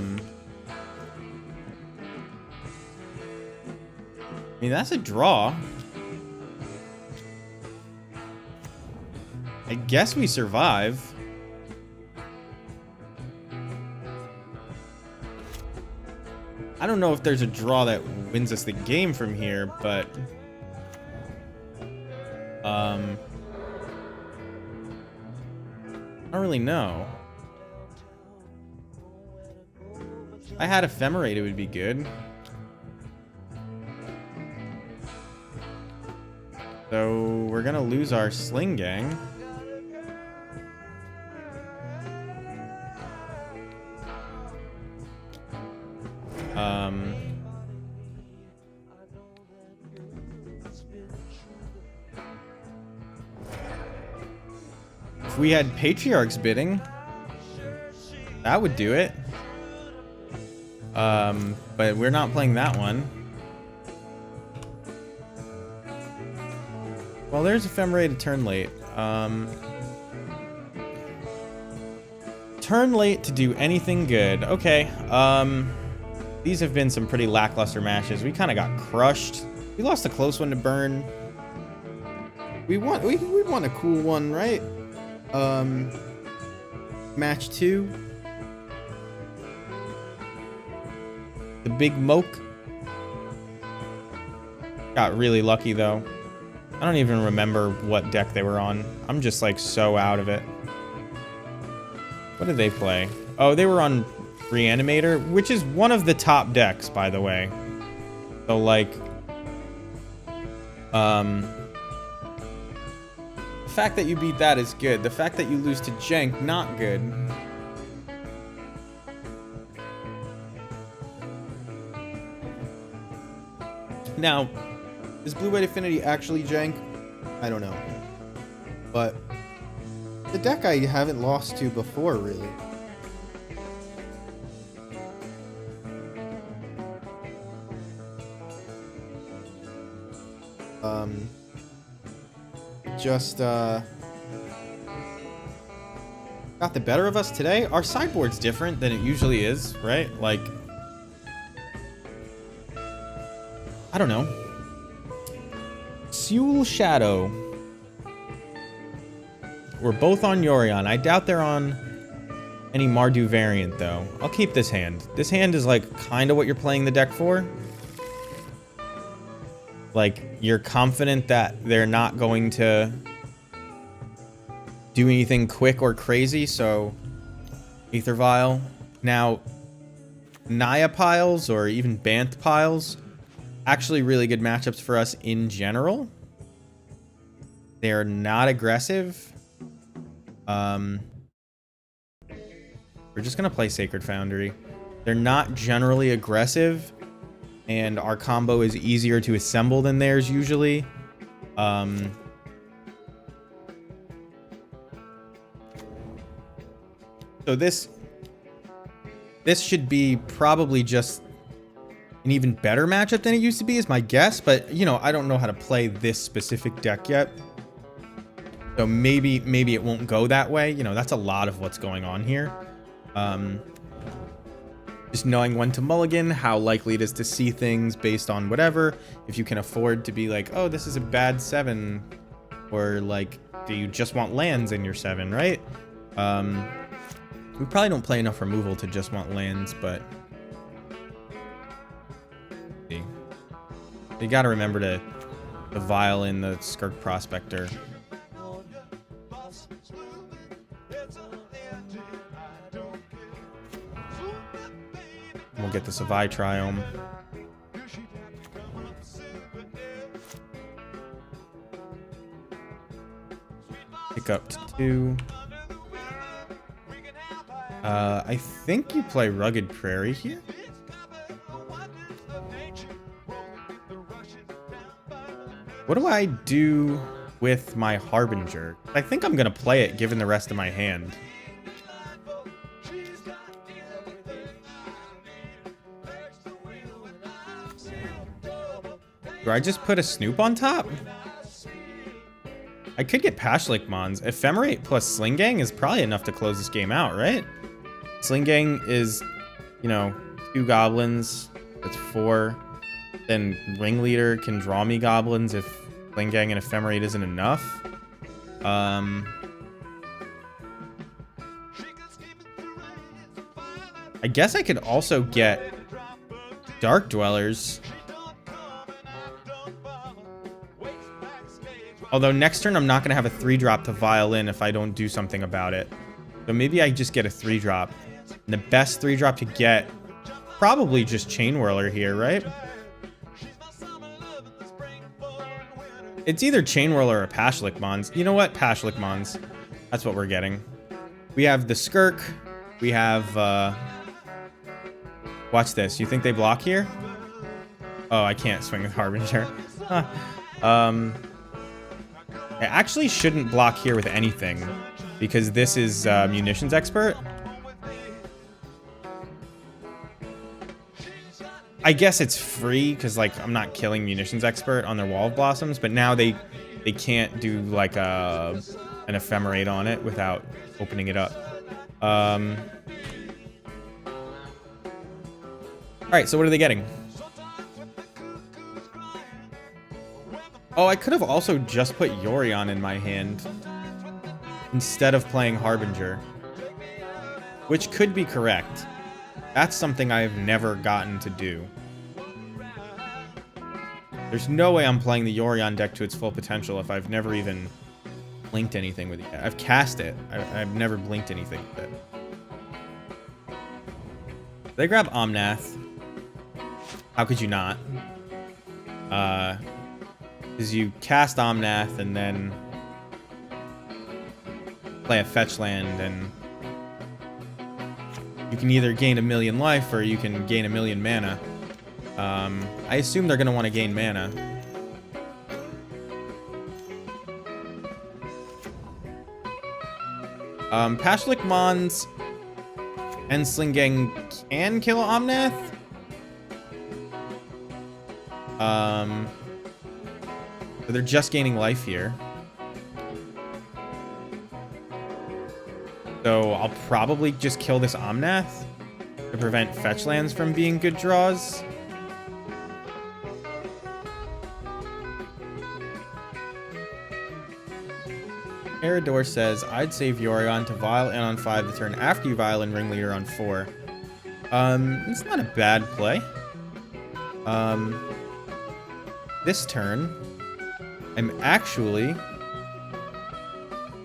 mean, that's a draw. I guess we survive. I don't know if there's a draw that wins us the game from here, but... I don't really know. If I had Ephemerate, it would be good. So we're gonna lose our Sling Gang. If we had Patriarchs bidding, that would do it. But we're not playing that one. Well, there's Ephemerate turn late. Turn late to do anything good. Okay. These have been some pretty lackluster matches. We kind of got crushed. We lost a close one to Burn. We won a cool one, right? Match 2. The Big Moke. Got really lucky, though. I don't even remember what deck they were on. I'm just, like, so out of it. What did they play? Oh, they were on Reanimator, which is one of the top decks, by the way. So, like... the fact that you beat that is good. The fact that you lose to Jenk, not good. Now, is Blue-White Affinity actually Jenk? I don't know. But the deck I haven't lost to before, really. Just got the better of us today. Our sideboard's different than it usually is, right? Like, I don't know. Seul Shadow. We're both on Yorion. I doubt they're on any Mardu variant, though. I'll keep this hand. This hand is, like, kind of what you're playing the deck for. Like, you're confident that they're not going to do anything quick or crazy, so Aether Vial. Now, Naya piles or even Banth piles, actually really good matchups for us in general. They're not aggressive. We're just going to play Sacred Foundry. They're not generally aggressive, and our combo is easier to assemble than theirs usually. So this should be probably just an even better matchup than it used to be, is my guess. But, you know, I don't know how to play this specific deck yet. So maybe it won't go that way. You know, that's a lot of what's going on here. Just knowing when to mulligan, how likely it is to see things based on whatever. If you can afford to be like, oh, this is a bad 7. Or, like, do you just want lands in your 7, right? We probably don't play enough removal to just want lands, but... You gotta remember to vial in the Skirk Prospector. We'll get the Savai Triome. Pick up to 2. I think you play Rugged Prairie here. What do I do with my Harbinger? I think I'm gonna play it given the rest of my hand. Do I just put a Snoop on top? I could get Pashlik Mons. Ephemerate plus Sling Gang is probably enough to close this game out, right? Sling Gang is, you know, 2 goblins. That's 4. Then Ringleader can draw me goblins if Sling Gang and Ephemerate isn't enough. I guess I could also get Dark Dwellers. Although next turn I'm not going to have a 3-drop to vial in if I don't do something about it. So maybe I just get a 3-drop. And the best 3-drop to get, probably just Chain Whirler here, right? It's either Chain Whirler or Pashlik Mons. You know what? Pashlik Mons. That's what we're getting. We have the Skirk. We have... Watch this. You think they block here? Oh, I can't swing with Harbinger. I actually shouldn't block here with anything because this is Munitions Expert. I guess it's free because, like, I'm not killing Munitions Expert on their Wall of Blossoms, but now they can't do like an Ephemerate on it without opening it up. All right, so what are they getting? Oh, I could have also just put Yorion in my hand instead of playing Harbinger, which could be correct. That's something I've never gotten to do. There's no way I'm playing the Yorion deck to its full potential if I've never even blinked anything with it. I've cast it. I've never blinked anything with it. They grab Omnath. How could you not? Is you cast Omnath and then play a fetch land, and you can either gain 1,000,000 life or you can gain 1,000,000 mana. I assume they're going to want to gain mana. Pashlik Mons and Sling Gang can kill Omnath. So they're just gaining life here. So I'll probably just kill this Omnath to prevent fetch lands from being good draws. Eridor says, I'd save Yorion to vial in on 5 the turn after you vial in Ringleader on 4. It's not a bad play. this turn, I'm actually,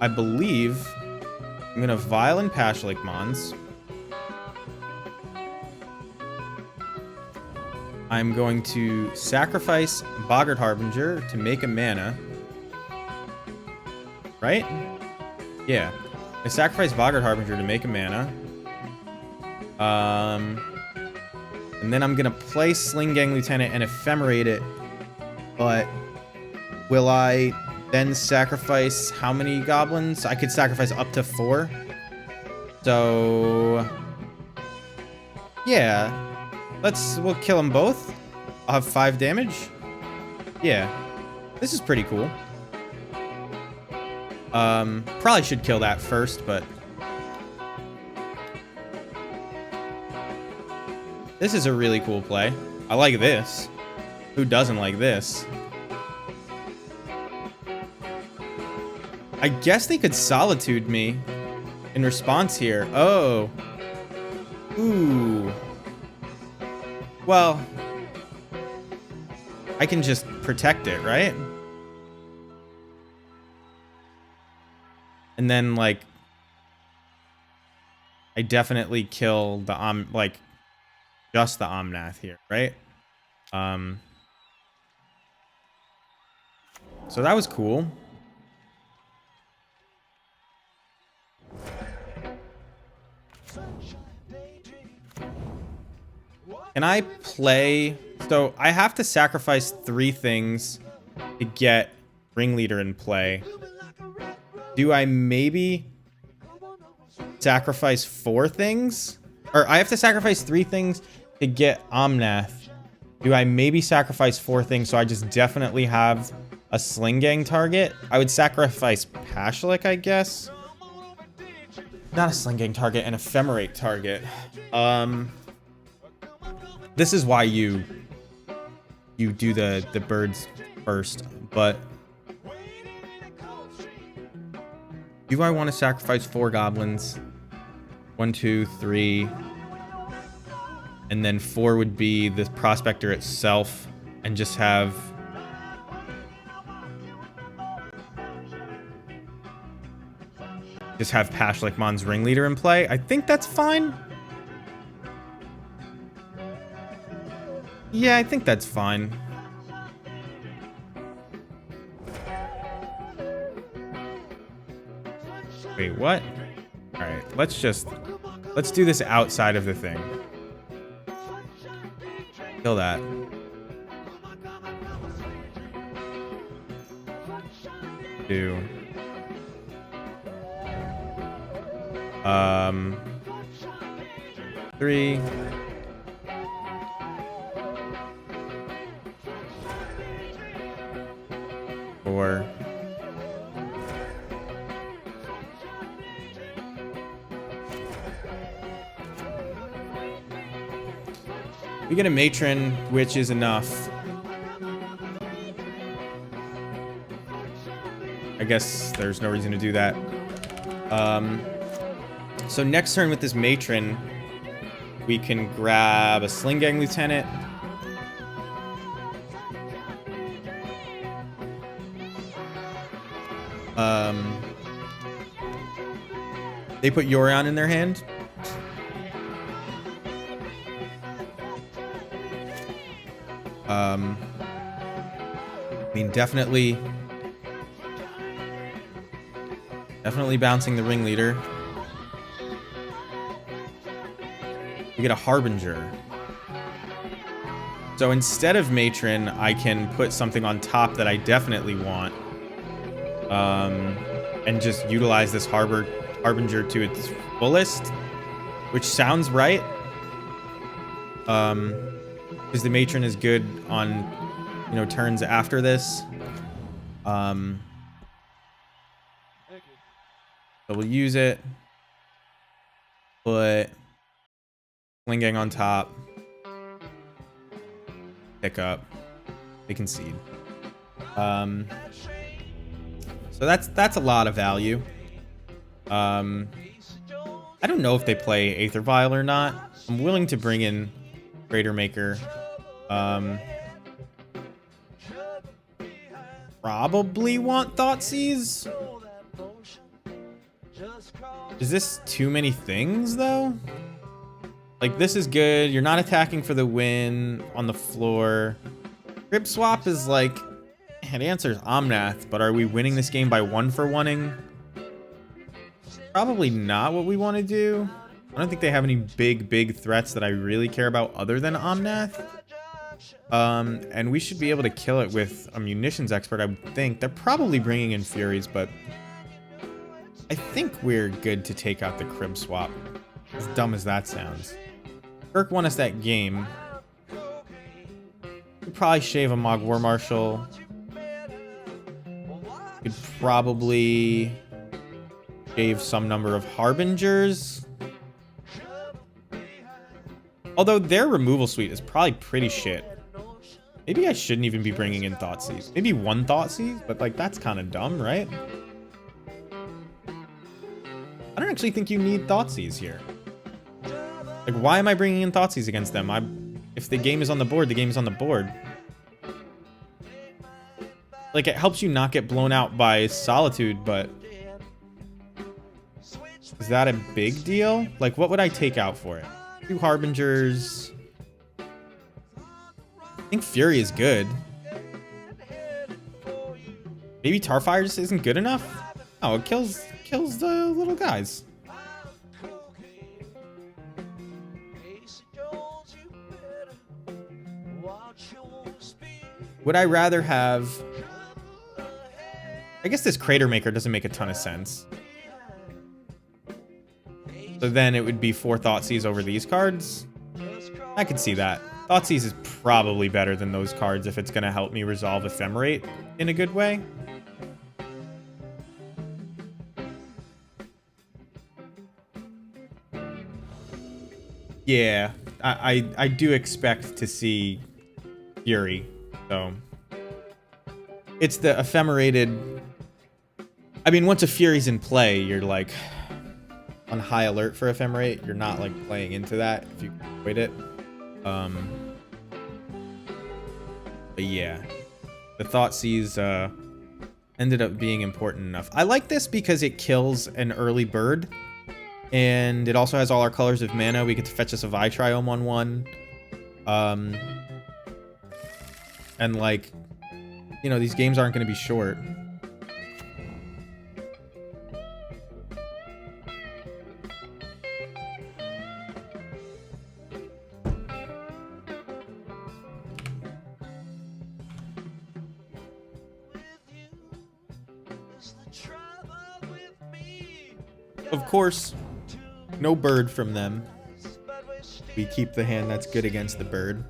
I believe, I'm gonna Violent Pashlik Mons. I'm going to sacrifice Boggart Harbinger to make a mana. Right? Yeah. I sacrifice Boggart Harbinger to make a mana. And then I'm gonna play Sling Gang Lieutenant and ephemerate it. But will I then sacrifice how many goblins? I could sacrifice up to 4. So yeah. We'll kill them both. I'll have 5 damage. Yeah. This is pretty cool. Probably should kill that first, but this is a really cool play. I like this. Who doesn't like this? I guess they could Solitude me in response here. Oh. Ooh. Well, I can just protect it, right? And then, like, I definitely kill the just the Omnath here, right? So that was cool. Can I play? So I have to sacrifice 3 things to get Ringleader in play. Do I maybe sacrifice 4 things? Or I have to sacrifice 3 things to get Omnath. Do I maybe sacrifice 4 things so I just definitely have a Sling Gang target? I would sacrifice Pashlik, I guess. Not a Sling Gang target, an Ephemerate target. This is why you do the birds first, but do I want to sacrifice 4 goblins? 1, 2, 3. And then 4 would be the Prospector itself, and just have Pashlik Mon's Ringleader in play. I think that's fine. Yeah, I think that's fine. Wait, what? Alright, let's do this outside of the thing. Kill that. Do. 3. 4. We get a Matron, which is enough. I guess there's no reason to do that. So next turn with this Matron, we can grab a Sling Gang Lieutenant. They put Yorion in their hand. I mean, definitely bouncing the Ringleader. We get a Harbinger. So instead of Matron, I can put something on top that I definitely want. And just utilize this Harbinger to its fullest, which sounds right. Because the Matron is good on, turns after this. So we'll use it. Put Sling Gang on top. Pick up. They concede. So that's a lot of value. I don't know if they play Aether Vial or not. I'm willing to bring in Crater Maker. probably want Thoughtseize. Is this too many things, though? Like, this is good. You're not attacking for the win on the floor. Crib Swap is like... It answers Omnath, but are we winning this game by 1-for-1ing? Probably not what we want to do. I don't think they have any big threats that I really care about other than Omnath. And we should be able to kill it with a munitions expert, I would think. They're probably bringing in Furies, but I think we're good to take out the Crib Swap. As dumb as that sounds. Kirk won us that game. Could probably shave a Mog War Marshal. Could probably shave some number of Harbingers. Although their removal suite is probably pretty shit. Maybe I shouldn't even be bringing in Thoughtseize. Maybe one Thoughtseize, but like that's kind of dumb, right? I don't actually think you need Thoughtseize here. Like, why am I bringing in Thoughtseize against them? If the game is on the board, the game is on the board. Like, it helps you not get blown out by Solitude, but... Is that a big deal? Like, what would I take out for it? 2 Harbingers. I think Fury is good. Maybe Tarfire just isn't good enough? Oh, it kills the little guys. Would I rather have... I guess this Crater Maker doesn't make a ton of sense. So then it would be 4 Thoughtseize over these cards. I could see that. Thoughtseize is probably better than those cards if it's going to help me resolve Ephemerate in a good way. Yeah, I do expect to see Fury, so... It's the Ephemerated... I mean, once a Fury's in play, you're like... on high alert for Ephemerate. You're not like playing into that if you avoid it. But yeah, the Thoughtseize ended up being important enough. I like this because it kills an early bird, and it also has all our colors of mana. We get to fetch us a Vitriome on 1. And like, you know, these games aren't going to be short. Of course, no bird from them. We keep the hand that's good against the bird.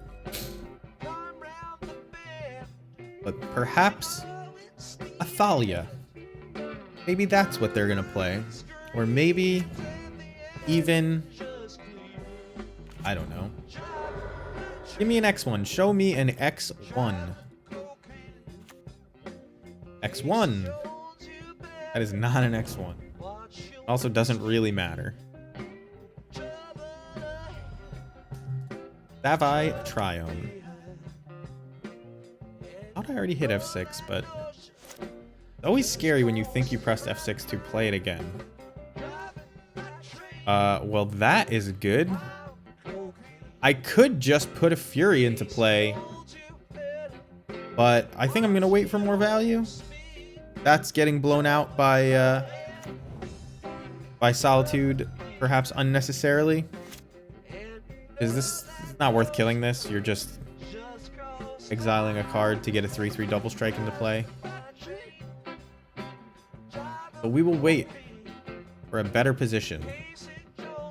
But perhaps a Thalia. Maybe that's what they're gonna play. Or maybe even... I don't know. Give me an X1. Show me an X1. X1. That is not an X1. Also doesn't really matter. Savai Triome. Thought I already hit F6, but it's always scary when you think you pressed F6 to play it again. Well, that is good. I could just put a Fury into play, but I think I'm gonna wait for more value. That's getting blown out by Solitude, perhaps unnecessarily. Is this not worth killing this? You're just exiling a card to get a 3/3 double strike into play. But we will wait for a better position.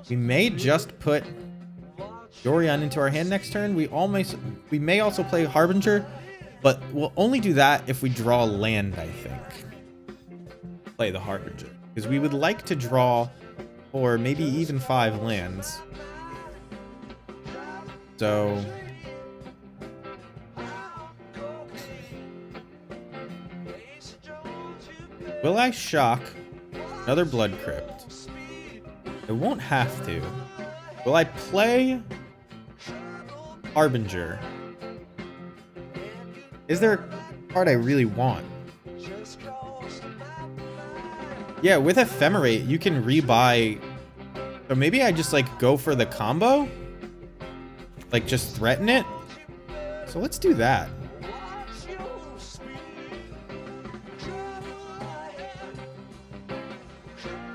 We may just put Yorion into our hand next turn. We may also play Harbinger, but we'll only do that if we draw land, I think. Play the Harbinger. Because we would like to draw 4, maybe even 5 lands. So... will I shock another Blood Crypt? I won't have to. Will I play Harbinger? Is there a card I really want? Yeah, with Ephemerate, you can rebuy. So maybe I just like go for the combo. Like just threaten it. So let's do that.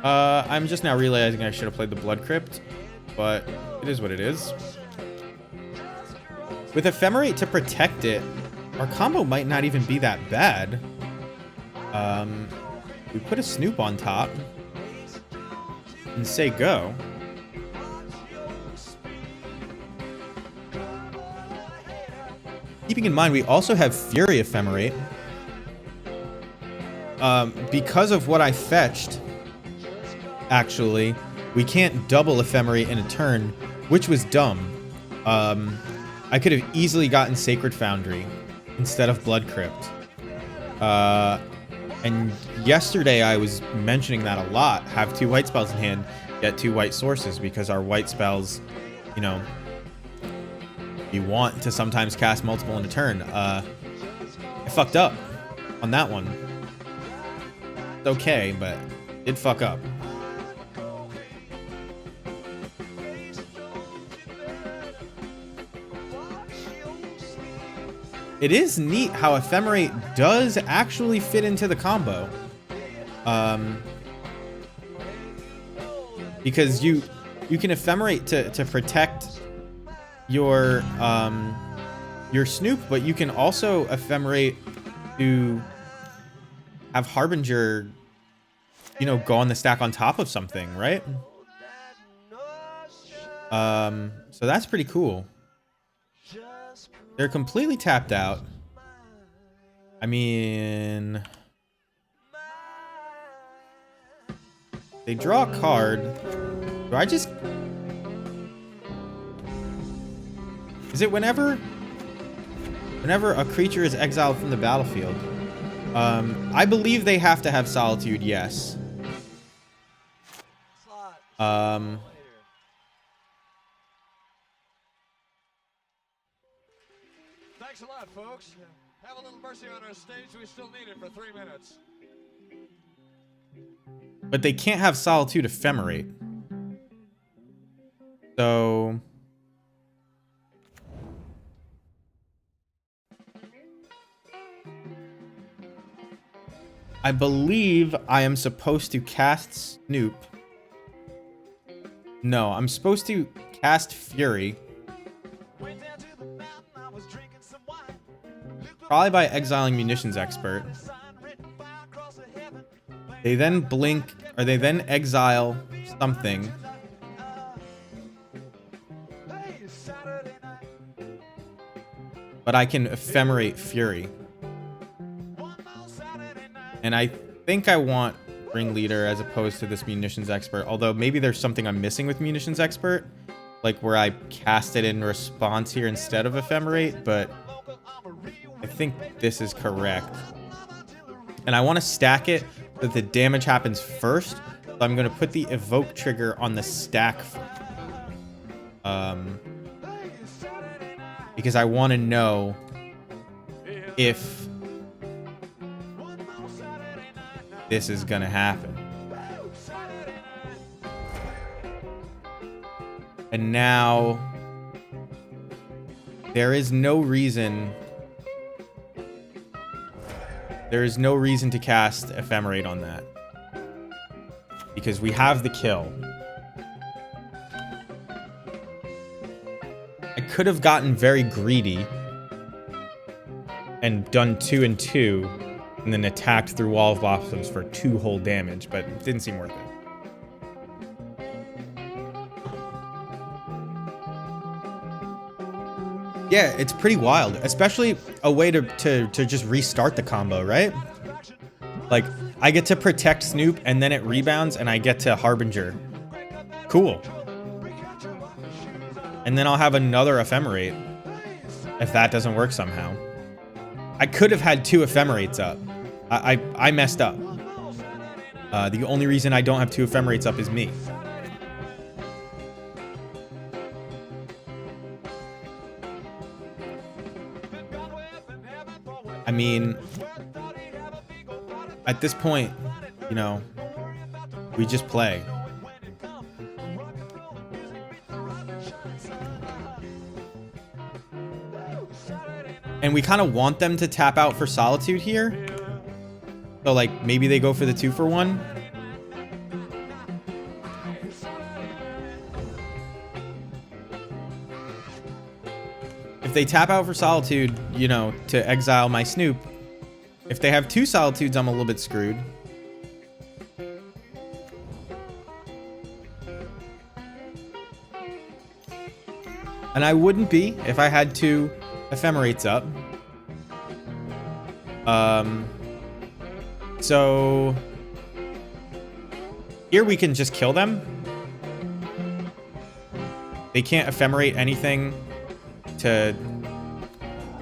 I'm just now realizing I should have played the Blood Crypt, but it is what it is. With Ephemerate to protect it, our combo might not even be that bad. We put a Snoop on top and say go. Keeping in mind, we also have Fury Ephemerate. Because of what I fetched, actually, we can't double Ephemerate in a turn, which was dumb. I could have easily gotten Sacred Foundry instead of Blood Crypt. And yesterday I was mentioning that a lot. Have 2 white spells in hand, get 2 white sources, because our white spells, you know, you want to sometimes cast multiple in a turn. I fucked up on that one. It's okay, but did fuck up. It is neat how Ephemerate does actually fit into the combo. Because you can Ephemerate to protect your Snoop, but you can also Ephemerate to have Harbinger, you know, go on the stack on top of something, right? So that's pretty cool. They're completely tapped out. I mean, they draw a card. Do I just... Is it whenever a creature is exiled from the battlefield? I believe they have to have Solitude, yes. Thanks a lot, folks. Have a little mercy on our stage. We still need it for 3 minutes. But they can't have Solitude Ephemerate. So... I believe I am supposed to cast Snoop. No, I'm supposed to cast Fury. Probably by exiling Munitions Expert. They then blink, or they then exile something. But I can Ephemerate Fury. And I think I want Ringleader as opposed to this Munitions Expert. Although maybe there's something I'm missing with Munitions Expert. Like where I cast it in response here instead of Ephemerate. But I think this is correct. And I want to stack it so that the damage happens first. So I'm going to put the Evoke trigger on the stack. Because I want to know if this is gonna happen. And now there is no reason to cast Ephemerate on that, because we have the kill. I could have gotten very greedy and done 2 and 2 and then attacked through Wall of Blossoms for 2 whole damage, but it didn't seem worth it. Yeah, it's pretty wild, especially a way to just restart the combo, right? Like, I get to protect Snoop, and then it rebounds, and I get to Harbinger. Cool. And then I'll have another Ephemerate, if that doesn't work somehow. I could have had 2 Ephemerates up. I messed up. The only reason I don't have 2 Ephemerates up is me. I mean, at this point, you know, We just play. And we kind of want them to tap out for Solitude here. So, like, maybe they go for the 2-for-1. If they tap out for Solitude, you know, to exile my Snoop, if they have 2 Solitudes, I'm a little bit screwed. And I wouldn't be if I had 2 Ephemerates up. So here we can just kill them. They can't Ephemerate anything to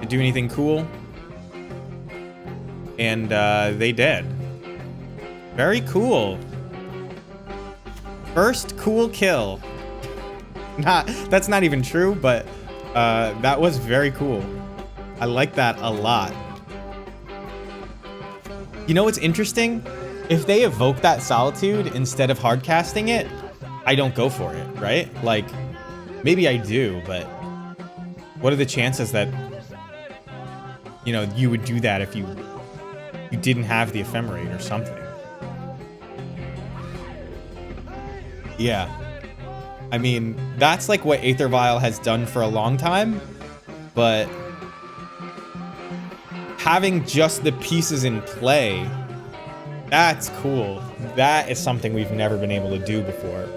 do anything cool. And they did. Very cool. First cool kill. That's not even true, but that was very cool. I like that a lot. You know what's interesting? If they evoke that Solitude instead of hard casting it, I don't go for it, right? Like, maybe I do, but what are the chances that, you know, you would do that if you didn't have the Ephemerate or something? Yeah. I mean, that's like what Aether Vial has done for a long time, but having just the pieces in play, that's cool. That is something we've never been able to do before.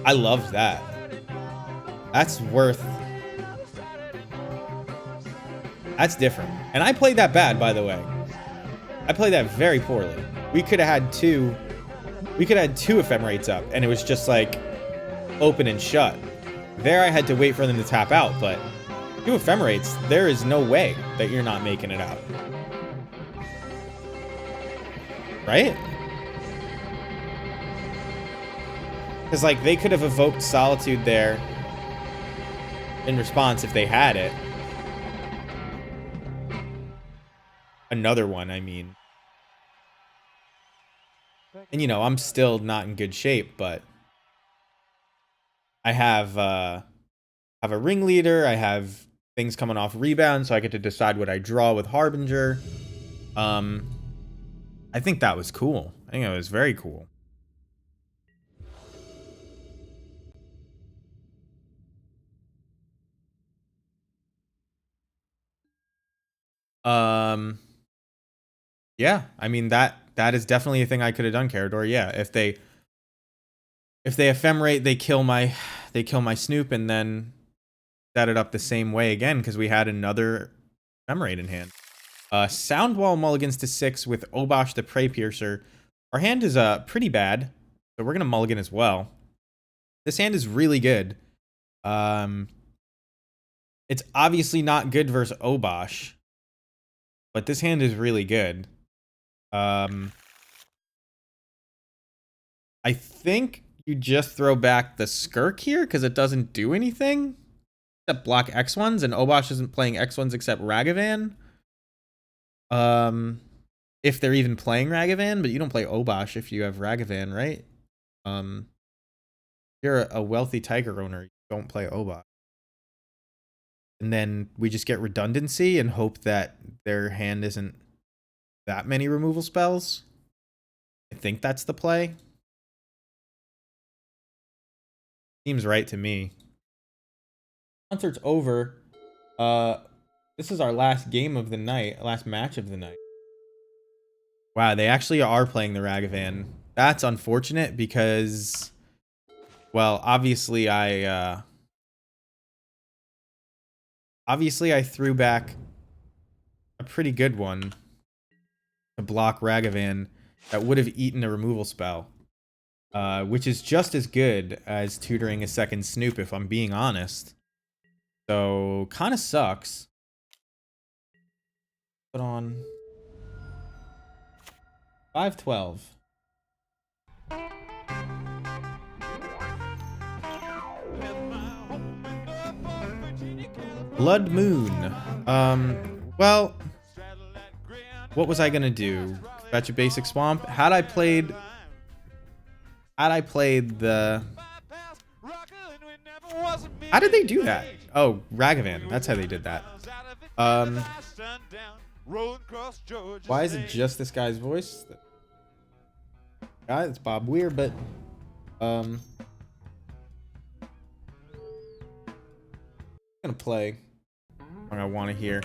I love that. That's different. And I played that bad, by the way. I played that very poorly. We could have had 2 Ephemerates up, and it was just like open and shut. There I had to wait for them to tap out, but 2 Ephemerates, there is no way that you're not making it out. Right? Because, like, they could have evoked Solitude there in response if they had it. Another one, I mean. And, you know, I'm still not in good shape, but I have a Ringleader. I have things coming off Rebound, so I get to decide what I draw with Harbinger. I think that was cool. I think it was very cool. Yeah, I mean, that is definitely a thing I could have done, Carador. Yeah, if they Ephemerate, they kill my Snoop, and then set it up the same way again, because we had another Ephemerate in hand. Soundwall mulligans to 6 with Obosh the Prey Piercer. Our hand is pretty bad, so we're gonna mulligan as well. This hand is really good. It's obviously not good versus Obosh, but this hand is really good. I think you just throw back the Skirk here because it doesn't do anything except block X1s, and Obosh isn't playing X1s except Ragavan. If they're even playing Ragavan, but you don't play Obosh if you have Ragavan, right? You're a wealthy Tiger owner, you don't play Obosh. And then we just get redundancy and hope that their hand isn't that many removal spells. I think that's the play. Seems right to me. Concert's over. This is our last game of the night, last match of the night. Wow, they actually are playing the Ragavan. That's unfortunate because, well, obviously I threw back a pretty good one to block Ragavan that would have eaten a removal spell, which is just as good as tutoring a second Snoop, if I'm being honest. So, kind of sucks. Put on 5-12. Blood Moon. Well, what was I gonna do? Fetch a basic swamp. Had I played the... How did they do that? Oh, Ragavan. That's how they did that. Why is it just this guy's voice? It's Bob Weir, but I'm gonna play what I want to hear.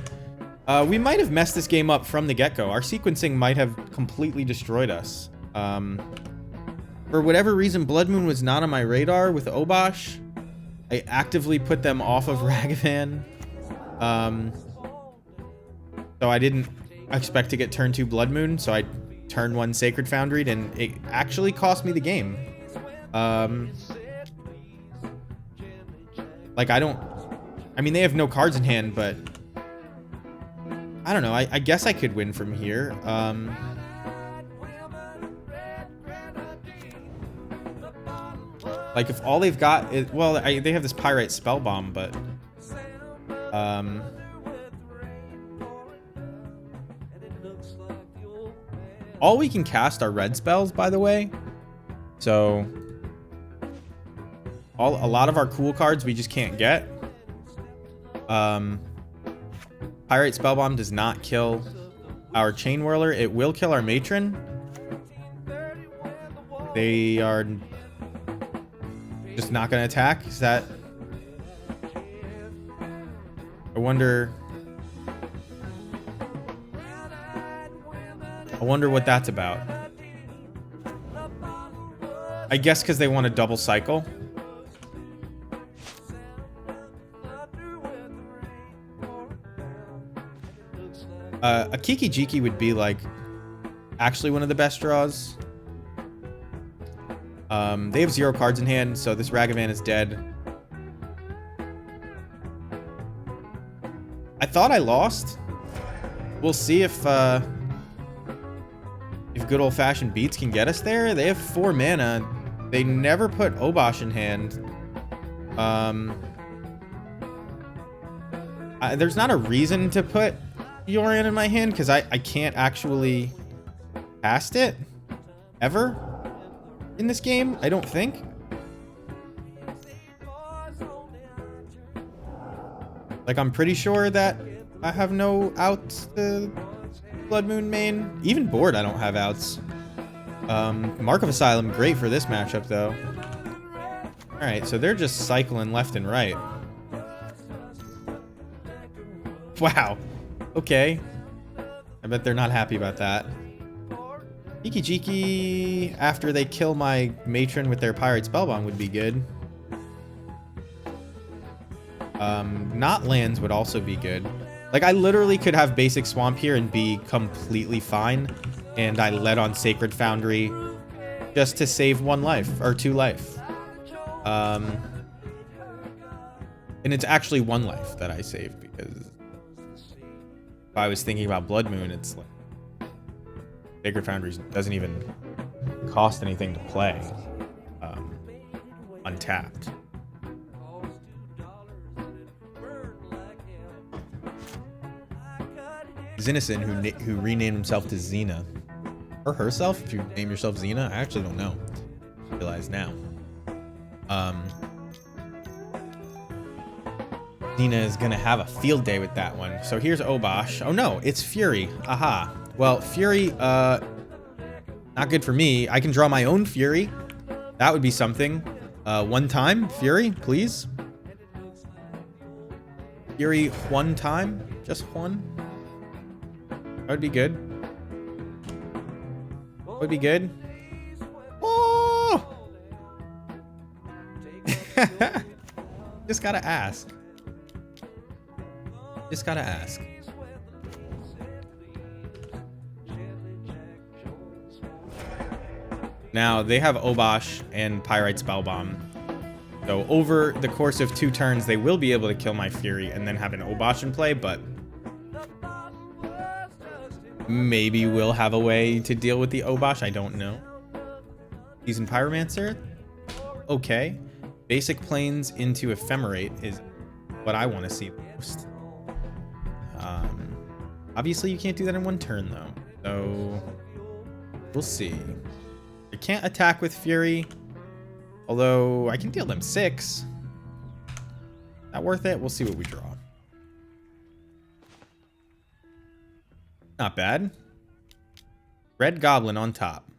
We might have messed this game up from the get-go. Our sequencing might have completely destroyed us. For whatever reason, Blood Moon was not on my radar with Obosh. I actively put them off of Ragavan. So I didn't expect to get turn 2 Blood Moon, so I turn 1 Sacred Foundry, and it actually cost me the game. Like, I mean, they have no cards in hand, but I don't know. I guess I could win from here. Like, if all they've got is... Well, they have this Pyrite Spellbomb, but... all we can cast are red spells, by the way. So... a lot of our cool cards we just can't get. Pyrite Spellbomb does not kill our Chain Whirler. It will kill our Matron. They are... just not going to attack. Is that... I wonder what that's about. I guess because they want to double cycle. A Kiki Jiki would be like actually one of the best draws. They have 0 cards in hand, so this Ragavan is dead. I thought I lost. We'll see if good old-fashioned beats can get us there. They have 4 mana. They never put Obosh in hand. There's not a reason to put Yorion in my hand, because I can't actually cast it ever in this game, I don't think. Like, I'm pretty sure that I have no outs to Blood Moon main. Even board, I don't have outs. Mark of Asylum, great for this matchup, though. Alright, so they're just cycling left and right. Wow. Okay. I bet they're not happy about that. Kiki Jiki, after they kill my Matron with their Pirate Spellbomb, would be good. Not lands would also be good. Like, I literally could have basic Swamp here and be completely fine. And I let on Sacred Foundry just to save 1 life, or 2 life. And it's actually 1 life that I saved, because if I was thinking about Blood Moon, it's like Sacred Foundry doesn't even cost anything to play. Untapped. Zinison, who renamed himself to Xena. Or herself, if you name yourself Xena. I actually don't know. I realize now. Xena is going to have a field day with that one. So here's Obosh. Oh no, it's Fury. Aha. Well, Fury, not good for me. I can draw my own Fury. That would be something. 1 time, Fury, please. Fury 1 time. Just 1. That would be good. Would be good. Oh! Just gotta ask. Just gotta ask. Now, they have Obosh and Pyrite Spellbomb. So over the course of 2 turns, they will be able to kill my Fury and then have an Obosh in play, but maybe we'll have a way to deal with the Obosh. I don't know. Seasoned Pyromancer? Okay. Basic Plains into Ephemerate is what I want to see most. Obviously, you can't do that in 1 turn, though. So We'll see. I can't attack with Fury. Although, I can deal them 6. Not worth it? We'll see what we draw. Not bad. Red Goblin on top.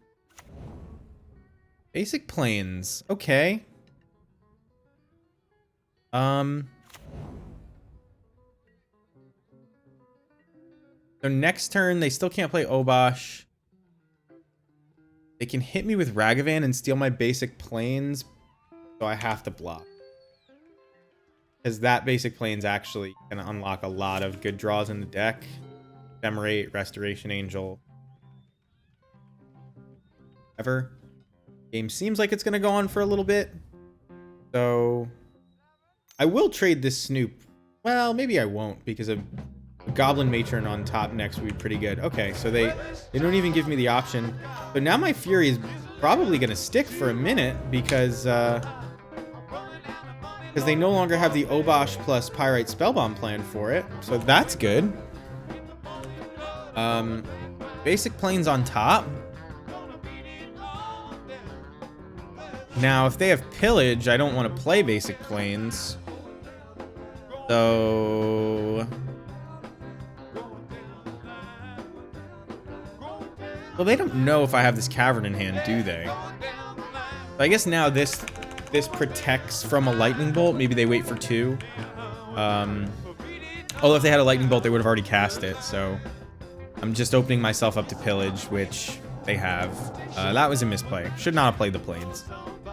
Basic Plains. Okay. So next turn, they still can't play Obosh. They can hit me with Ragavan and steal my Basic Plains, so I have to block. Because that Basic Plains actually can unlock a lot of good draws in the deck. Ephemerate, Restoration Angel. Ever. Game seems like it's going to go on for a little bit. So I will trade this Snoop. Well, maybe I won't, because a Goblin Matron on top next would be pretty good. Okay, so they don't even give me the option. But now my Fury is probably going to stick for a minute because they no longer have the Obosh plus Pyrite Spellbomb plan for it. So that's good. Basic Plains on top. Now, if they have Pillage, I don't want to play Basic Plains. So... well, they don't know if I have this Cavern in hand, do they? So I guess now this protects from a Lightning Bolt. Maybe they wait for 2. Although if they had a Lightning Bolt, they would have already cast it. So I'm just opening myself up to Pillage, which they have. That was a misplay. Should not have played the Plains.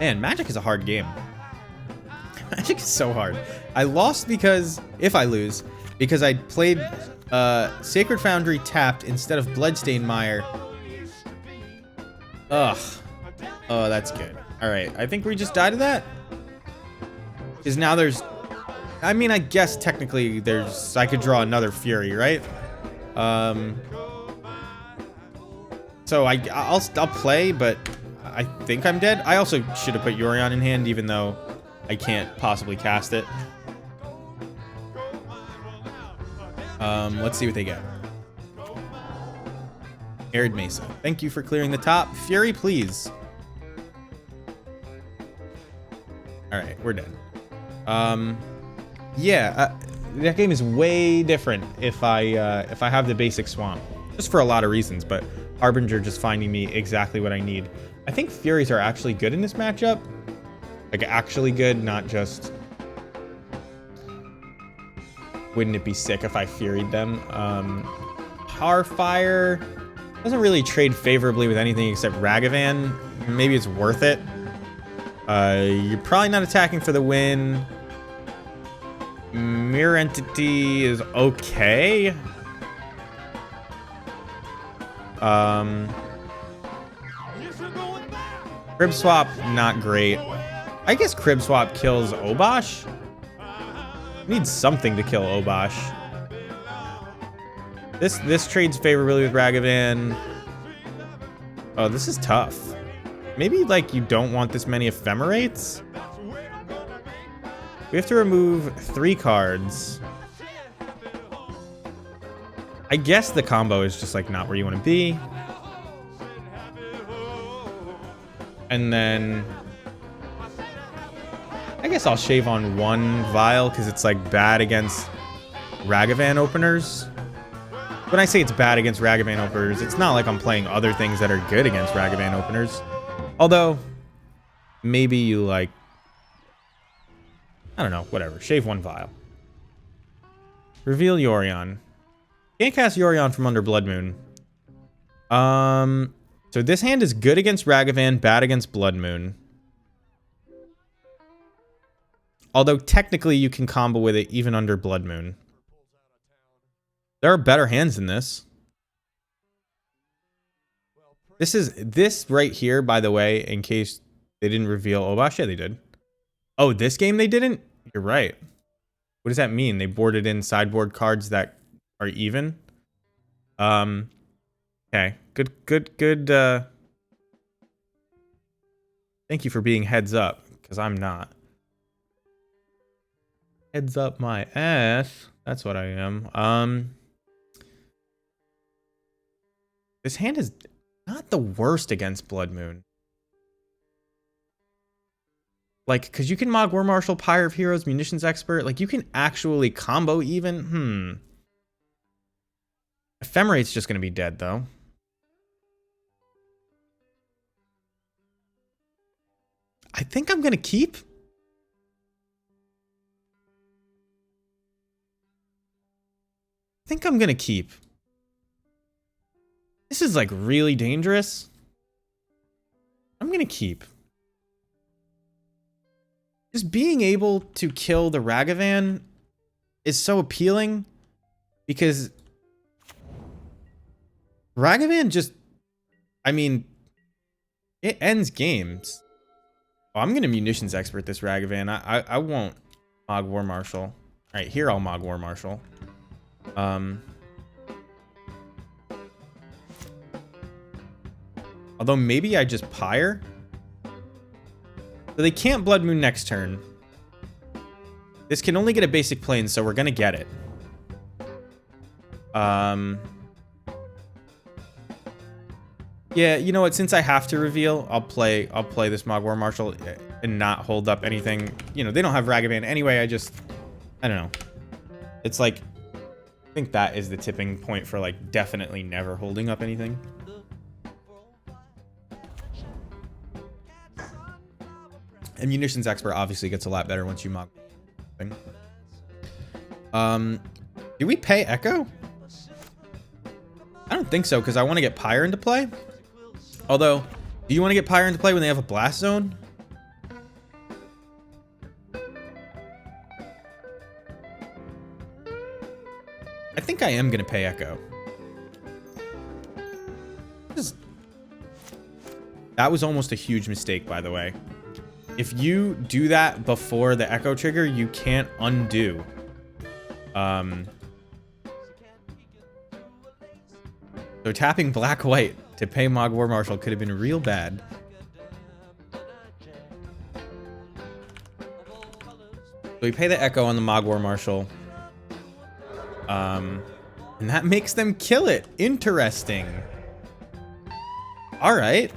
Man, Magic is a hard game. Magic is so hard. I lost because, if I lose, because I played Sacred Foundry tapped instead of Bloodstained Mire. Ugh. Oh, that's good. Alright, I think we just died to that. Because now there's... I mean, I guess technically there's... I could draw another Fury, right? So I'll play, but I think I'm dead. I also should have put Yorion in hand, even though I can't possibly cast it. Let's see what they get. Arid Mesa. Thank you for clearing the top. Fury, please. Alright, we're dead. Yeah, that game is way different if I have the basic swamp. Just for a lot of reasons, but Harbinger just finding me exactly what I need. I think Furies are actually good in this matchup. Like, actually good, not just... wouldn't it be sick if I Furied them? Powerfire doesn't really trade favorably with anything except Ragavan. Maybe it's worth it. You're probably not attacking for the win. Mirror Entity is okay. Crib Swap, not great. I guess Crib Swap kills Obosh. Needs something to kill Obosh. This trades favorably with Ragavan. Oh, this is tough. Maybe, like, you don't want this many Ephemerates? We have to remove 3 cards. I guess the combo is just, like, not where you want to be. And then... I guess I'll shave on 1 vial, because it's, like, bad against Ragavan openers. When I say it's bad against Ragavan openers, it's not like I'm playing other things that are good against Ragavan openers. Although, maybe you, like... I don't know, whatever. Shave 1 vial. Reveal Yorion. Can't cast Yorion from under Blood Moon. So this hand is good against Ragavan, bad against Blood Moon. Although technically you can combo with it even under Blood Moon. There are better hands than this. This right here, by the way, in case they didn't reveal Obosh. Yeah, they did. Oh, this game they didn't? You're right. What does that mean? They boarded in sideboard cards that are even? Okay. Good. Thank you for being heads up, because I'm not. Heads up my ass. That's what I am. This hand is not the worst against Blood Moon. Like, because you can Mog War Marshal, Pyre of Heroes, Munitions Expert. Like, you can actually combo even. Ephemerate's just going to be dead, though. I think I'm going to keep. This is, like, really dangerous. I'm going to keep. Just being able to kill the Ragavan is so appealing because Ragavan just, I mean, it ends games. Oh, I'm going to Munitions Expert this Ragavan. I won't Mog War Marshal. All right, here I'll Mog War Marshal. Although maybe I just Pyre. So they can't Blood Moon next turn. This can only get a basic plane, so we're gonna get it. Yeah, you know what? Since I have to reveal, I'll play this Mog War Marshal and not hold up anything. You know, they don't have Ragavan anyway. I don't know. It's like, I think that is the tipping point for like definitely never holding up anything. And Munitions Expert obviously gets a lot better once you Mog. Do we pay Echo? I don't think so, because I want to get Pyre into play. Although, do you want to get Pyre into play when they have a Blast Zone? I think I am going to pay Echo. That was almost a huge mistake, by the way. If you do that before the Echo trigger, you can't undo. So tapping black-white to pay Mog War Marshal could have been real bad. So we pay the Echo on the Mog War Marshal. And that makes them kill it. Interesting. All right.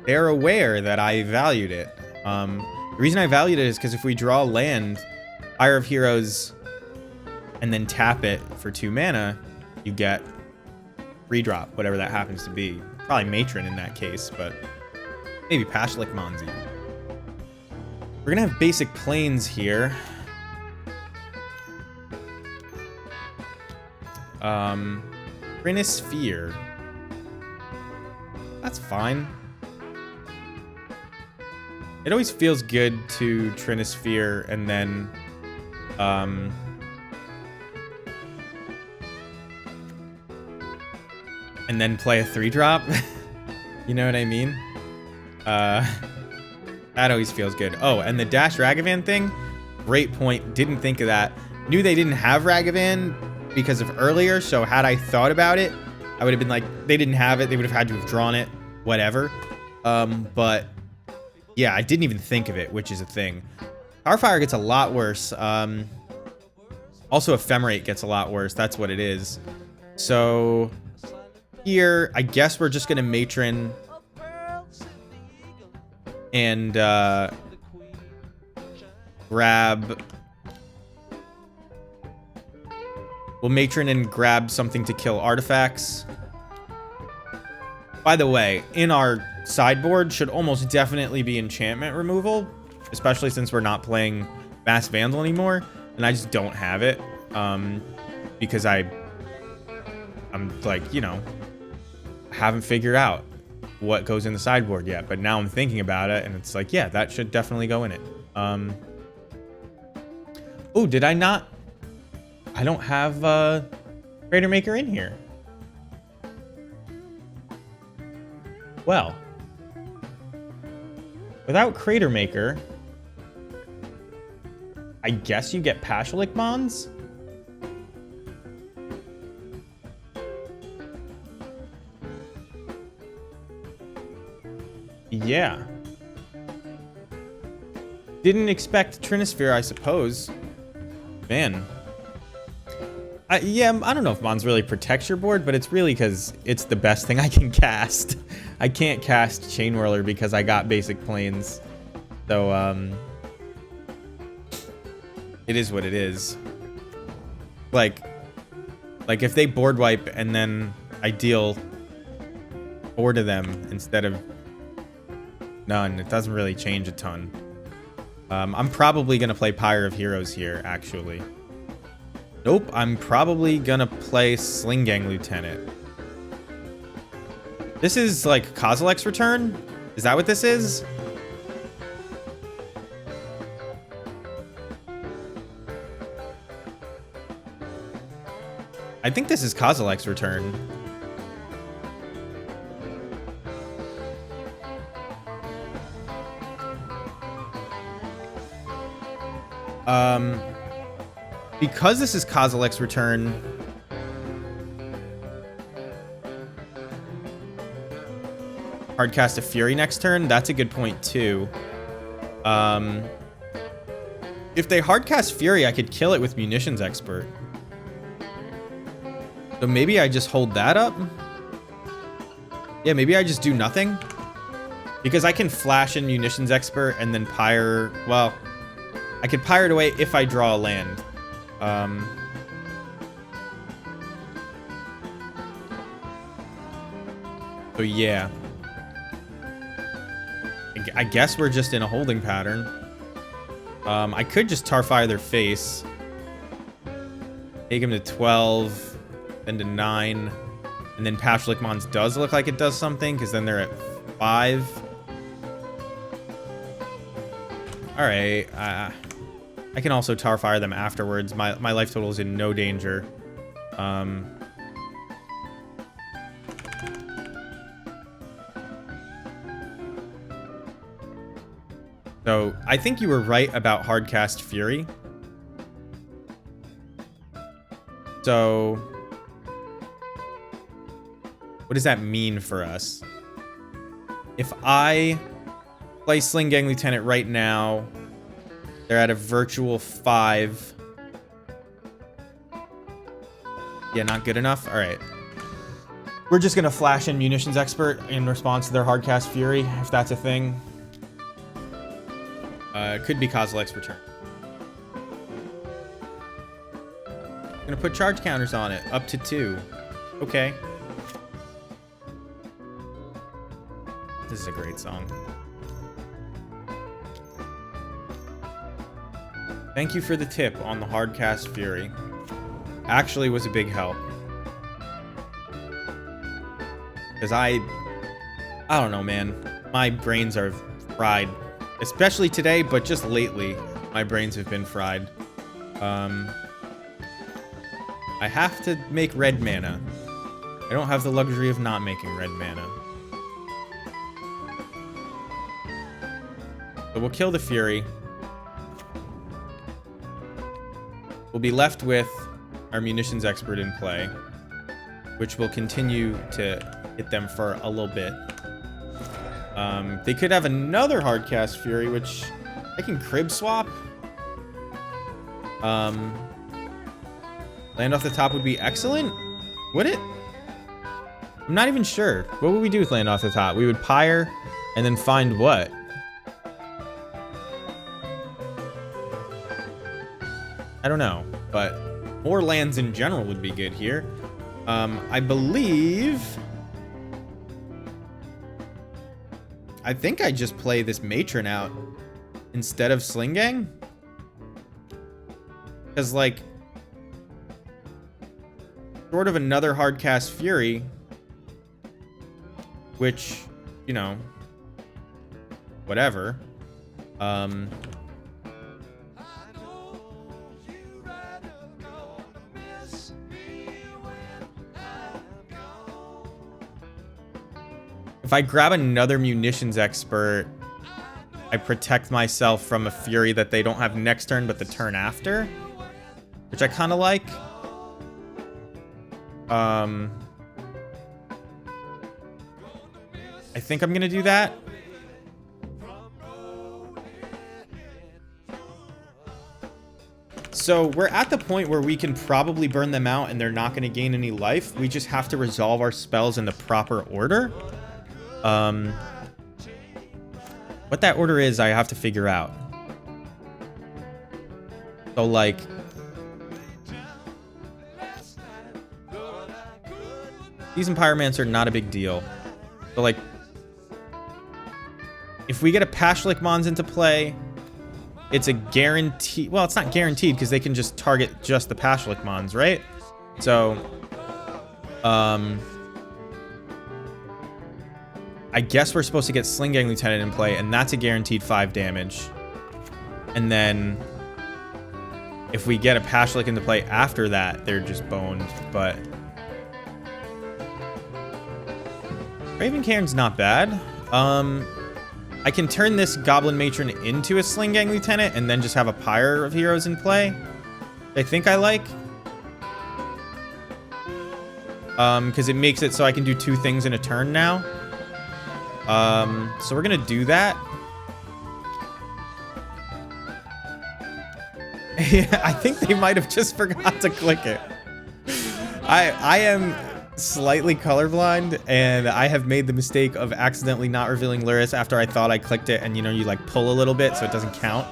They're aware that I valued it. The reason I valued it is because if we draw land, Pyre of Heroes, and then tap it for 2 mana, you get redrop, whatever that happens to be. Probably Matron in that case, but maybe Pashlik Monzi. We're gonna have basic planes here. Trinisphere. That's fine. It always feels good to Trinisphere and then play a 3-drop. You know what I mean? That always feels good. Oh, and the Dash Ragavan thing, great point. Didn't think of that. Knew they didn't have Ragavan because of earlier, so had I thought about it, I would have been like, they didn't have it, they would have had to have drawn it, whatever. But yeah, I didn't even think of it, which is a thing. Starfire gets a lot worse. Also, Ephemerate gets a lot worse. That's what it is. So here, I guess we're just going to Matron and grab... We'll Matron and grab something to kill artifacts. By the way, in our sideboard should almost definitely be enchantment removal, especially since we're not playing Mass Vandal anymore, and I just don't have it, because I'm like, you know, haven't figured out what goes in the sideboard yet, but now I'm thinking about it, and it's like, yeah, that should definitely go in it. Oh, did I not? I don't have Crater Maker in here. Well, without Crater Maker, I guess you get Pashalik Mons? Yeah. Didn't expect Trinisphere, I suppose. Man. Yeah, I don't know if Mons really protects your board, but it's really because it's the best thing I can cast. I can't cast Chain Whirler because I got basic planes. So, it is what it is. Like if they board wipe and then I deal 4 to them instead of none, it doesn't really change a ton. I'm probably gonna play Pyre of Heroes here, actually. Nope, I'm probably gonna play Sling Gang Lieutenant. This is like Kozilek's return? Is that what this is? I think this is Kozilek's return. Because this is Kozilek's return, hardcast a Fury next turn. That's a good point too. If they hardcast Fury, I could kill it with Munitions Expert. So maybe I just hold that up. Yeah, maybe I just do nothing. Because I can flash in Munitions Expert and then Pyre. Well, I could Pyre it away if I draw a land. So yeah. I guess we're just in a holding pattern. I could just Tarfire their face. Take him to 12, then to 9. And then Pashlikmon's does look like it does something, because then they're at 5. Alright, I can also Tarfire them afterwards. My life total is in no danger. So, I think you were right about hardcast Fury. So, what does that mean for us? If I play Sling Gang Lieutenant right now, they're at a virtual 5. Yeah, not good enough? Alright. We're just gonna flash in Munitions Expert in response to their hardcast Fury, if that's a thing. Could be Kozilek's return. Gonna put charge counters on it, up to 2. Okay. This is a great song. Thank you for the tip on the hardcast Fury. Actually was a big help. Because I don't know, man. My brains are fried. Especially today, but just lately, my brains have been fried. I have to make red mana. I don't have the luxury of not making red mana. So we'll kill the Fury. We'll be left with our Munitions Expert in play, which will continue to hit them for a little bit. They could have another hardcast Fury, which I can crib swap. Land off the top would be excellent. Would it? I'm not even sure. What would we do with land off the top? We would Pyre and then find what? I don't know, but more lands in general would be good here. I believe... I think I just play this Matron out instead of Sling Gang. Because, like, sort of another hardcast Fury, which, you know, whatever. If I grab another Munitions Expert, I protect myself from a Fury that they don't have next turn, but the turn after, which I kind of like. I think I'm gonna do that. So we're at the point where we can probably burn them out and they're not gonna gain any life. We just have to resolve our spells in the proper order. What that order is, I have to figure out. So, like... These Pyromancer are not a big deal. So, like... If we get a Pashlik Mons into play, it's a guarantee... Well, it's not guaranteed, because they can just target just the Pashlik Mons, right? So... I guess we're supposed to get Sling Gang Lieutenant in play, and that's a guaranteed 5 damage. And then... If we get a Pashlik into play after that, they're just boned, but... Raven Cairn's not bad. I can turn this Goblin Matron into a Sling Gang Lieutenant and then just have a Pyre of Heroes in play. I think I like. Because it makes it so I can do 2 things in a turn now. So we're gonna do that. Yeah, I think they might have just forgot to click it. I am slightly colorblind, and I have made the mistake of accidentally not revealing Luris after I thought I clicked it, and you know, you like pull a little bit so it doesn't count.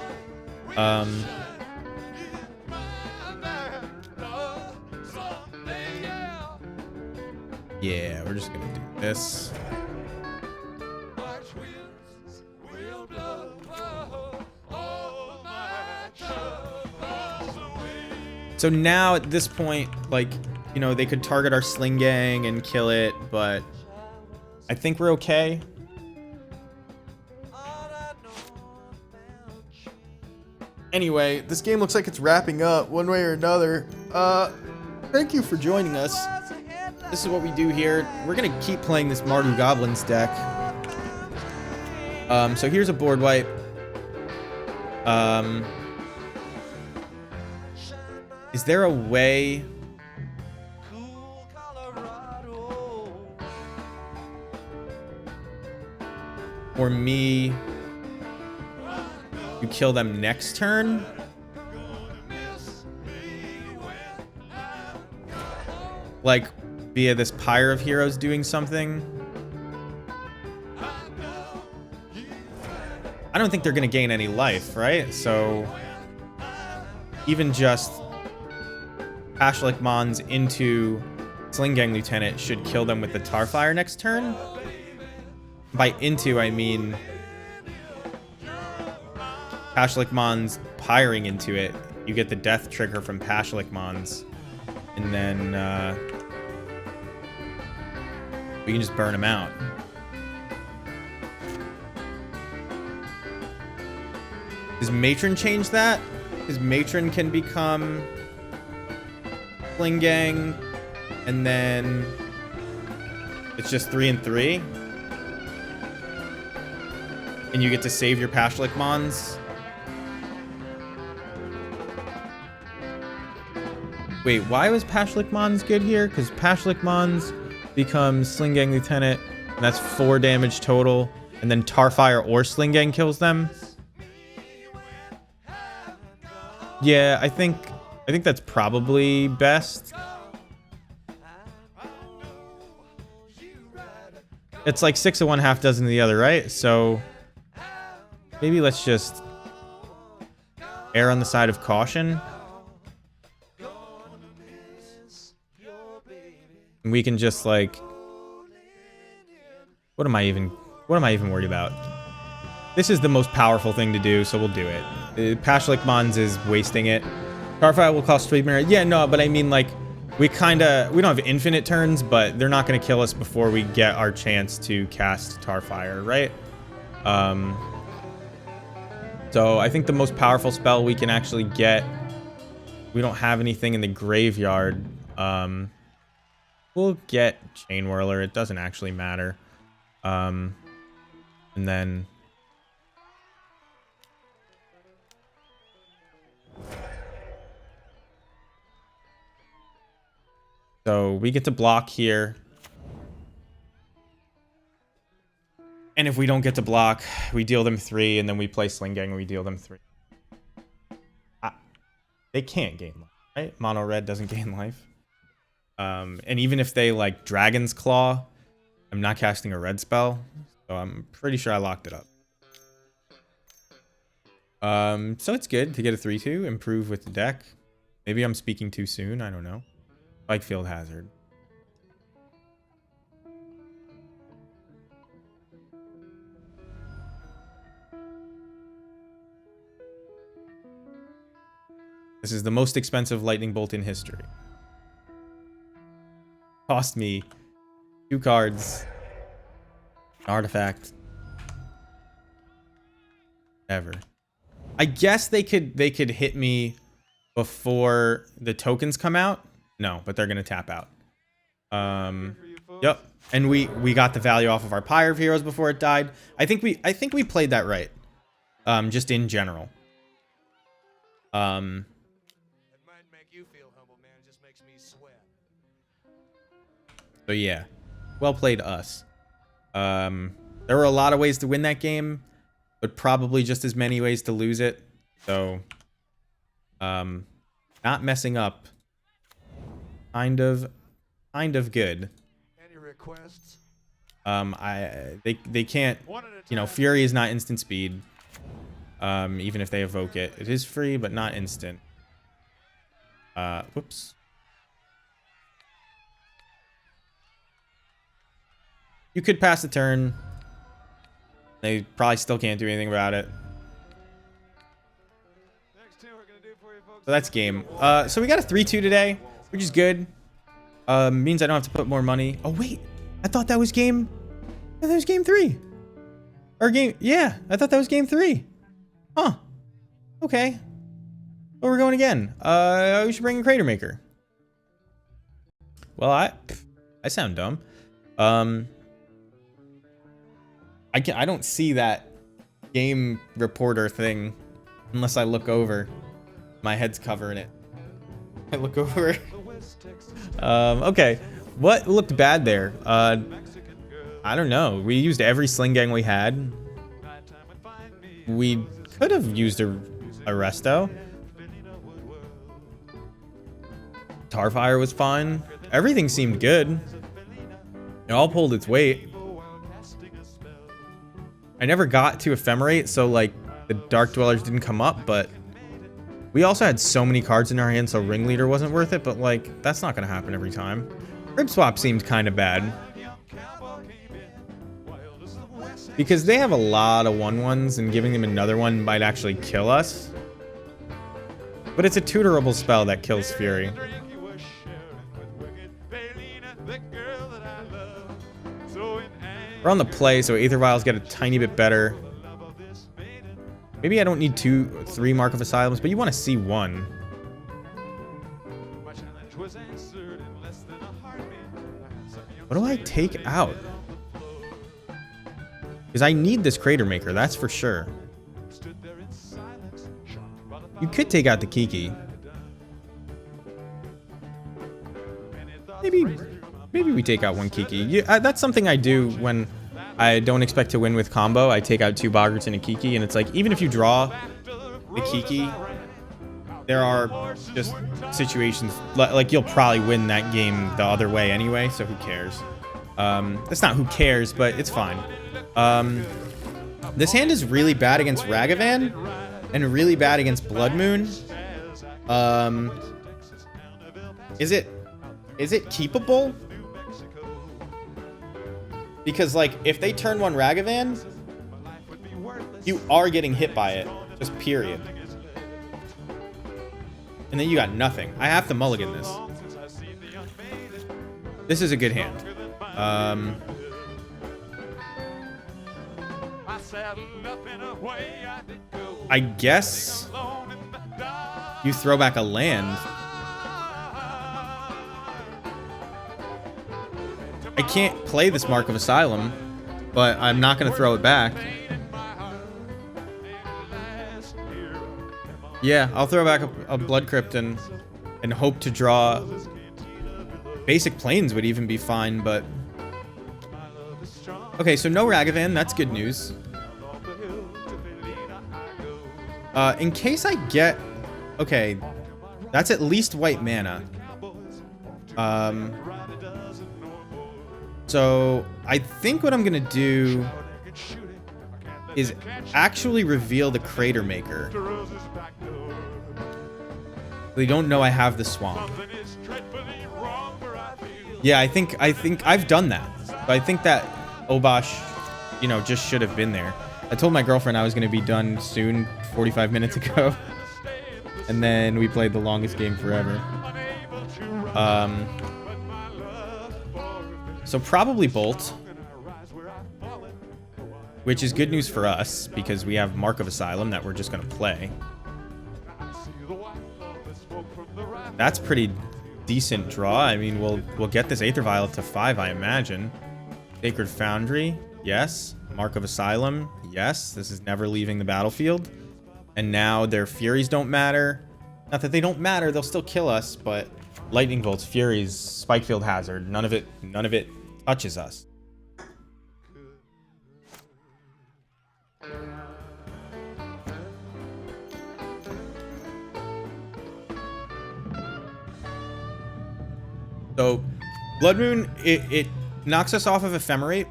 Yeah, we're just gonna do this. So now at this point, like, you know, they could target our Sling Gang and kill it, but I think we're okay. Anyway, this game looks like it's wrapping up one way or another. Thank you for joining us. This is what we do here. We're gonna keep playing this Mardu Goblins deck. So here's a board wipe. Is there a way... for me to kill them next turn? Like, via this Pyre of Heroes doing something? I don't think they're gonna gain any life, right? So even just Pashlik Mons into Sling Gang Lieutenant should kill them with the Tarfire next turn. By into, I mean Pashlik Mons piring into it. You get the death trigger from Pashlik Mons, and then we can just burn them out. Does Matron change that? Because Matron can become Sling Gang, and then it's just 3 and 3. And you get to save your Pashlik Mons. Wait, why was Pashlik Mons good here? Because Pashlik Mons becomes Sling Gang Lieutenant, and that's 4 damage total. And then Tarfire or Sling Gang kills them. Yeah, I think that's probably best. It's like 6 of one, half dozen of the other, right? So maybe let's just err on the side of caution. And we can just like, what am I even worried about? This is the most powerful thing to do, so we'll do it. Pashlik Mons is wasting it. Tarfire will cost 3 mana. Yeah, no, but I mean, like, we don't have infinite turns, but they're not going to kill us before we get our chance to cast Tarfire, right? So I think the most powerful spell we can actually get, we don't have anything in the graveyard. We'll get Chain Whirler. It doesn't actually matter. And then... So we get to block here. And if we don't get to block, we deal them 3, and then we play Sling Gang and we deal them 3. They can't gain life, right? Mono red doesn't gain life. And even if they like Dragon's Claw, I'm not casting a red spell, so I'm pretty sure I locked it up. So it's good to get a 3/2, improve with the deck. Maybe I'm speaking too soon, I don't know. Like Field Hazard. This is the most expensive lightning bolt in history. Cost me 2 cards. Artifact. Ever. I guess they could hit me before the tokens come out. No, but they're gonna tap out. Yep. And we got the value off of our Pyre of Heroes before it died. I think we played that right. Just in general. So yeah, well played us. There were a lot of ways to win that game, but probably just as many ways to lose it. So, not messing up. Kind of good. Any requests? They can't. You know, Fury is not instant speed. Even if they evoke it, it is free, but not instant. Whoops. You could pass the turn. They probably still can't do anything about it. So that's game. So we got a 3/2 today, which is good. Means I don't have to put more money. Oh wait, I thought that was game. I thought that was game 3. Or game. Yeah, I thought that was game 3. Huh. Okay. Well, we're going again. We should bring a Crater Maker. Well, I sound dumb. I don't see that game reporter thing unless I look over. My head's covering it. I look over. Okay. What looked bad there? I don't know. We used every sling gang we had. We could have used a resto. Tarfire was fine. Everything seemed good. It all pulled its weight. I never got to Ephemerate, so like the Dark Dwellers didn't come up, but we also had so many cards in our hand, so Ringleader wasn't worth it, but like that's not gonna happen every time. Rib Swap seemed kind of bad. Because they have a lot of 1/1s, and giving them another one might actually kill us. But it's a tutorable spell that kills Fury. We're on the play, so Aether Vials get a tiny bit better. Maybe I don't need 3 Mark of Asylums, but you want to see 1. What do I take out? Because I need this Crater Maker, that's for sure. You could take out the Kiki. Maybe we take out 1 Kiki. That's something I do when I don't expect to win with combo. I take out 2 Boggarts and a Kiki, and it's like, even if you draw the Kiki, there are just situations, like you'll probably win that game the other way anyway, so who cares? It's not who cares, but it's fine. This hand is really bad against Ragavan, and really bad against Blood Moon. Is it keepable? Because, like, if they turn 1 Ragavan, you are getting hit by it. Just period. And then you got nothing. I have to mulligan this. This is a good hand. I guess you throw back a land. I can't play this Mark of Asylum, but I'm not going to throw it back. Yeah, I'll throw back a Blood Crypt and hope to draw. Basic Plains would even be fine, but... Okay, so no Ragavan, that's good news. In case I get... Okay, that's at least white mana. So I think what I'm gonna do is actually reveal the Crater Maker. They don't know I have the swamp. Yeah, I think I've done that. But I think that Obosh, you know, just should have been there. I told my girlfriend I was gonna be done soon, 45 minutes ago. And then we played the longest game forever. So probably Bolt. Which is good news for us, because we have Mark of Asylum that we're just going to play. That's pretty decent draw. I mean, we'll get this Aether Vial to 5, I imagine. Sacred Foundry, yes. Mark of Asylum, yes. This is never leaving the battlefield. And now their Furies don't matter. Not that they don't matter, they'll still kill us, but Lightning Bolts, Furies, Spikefield Hazard, none of it touches us. So, Blood Moon, it knocks us off of Ephemerate.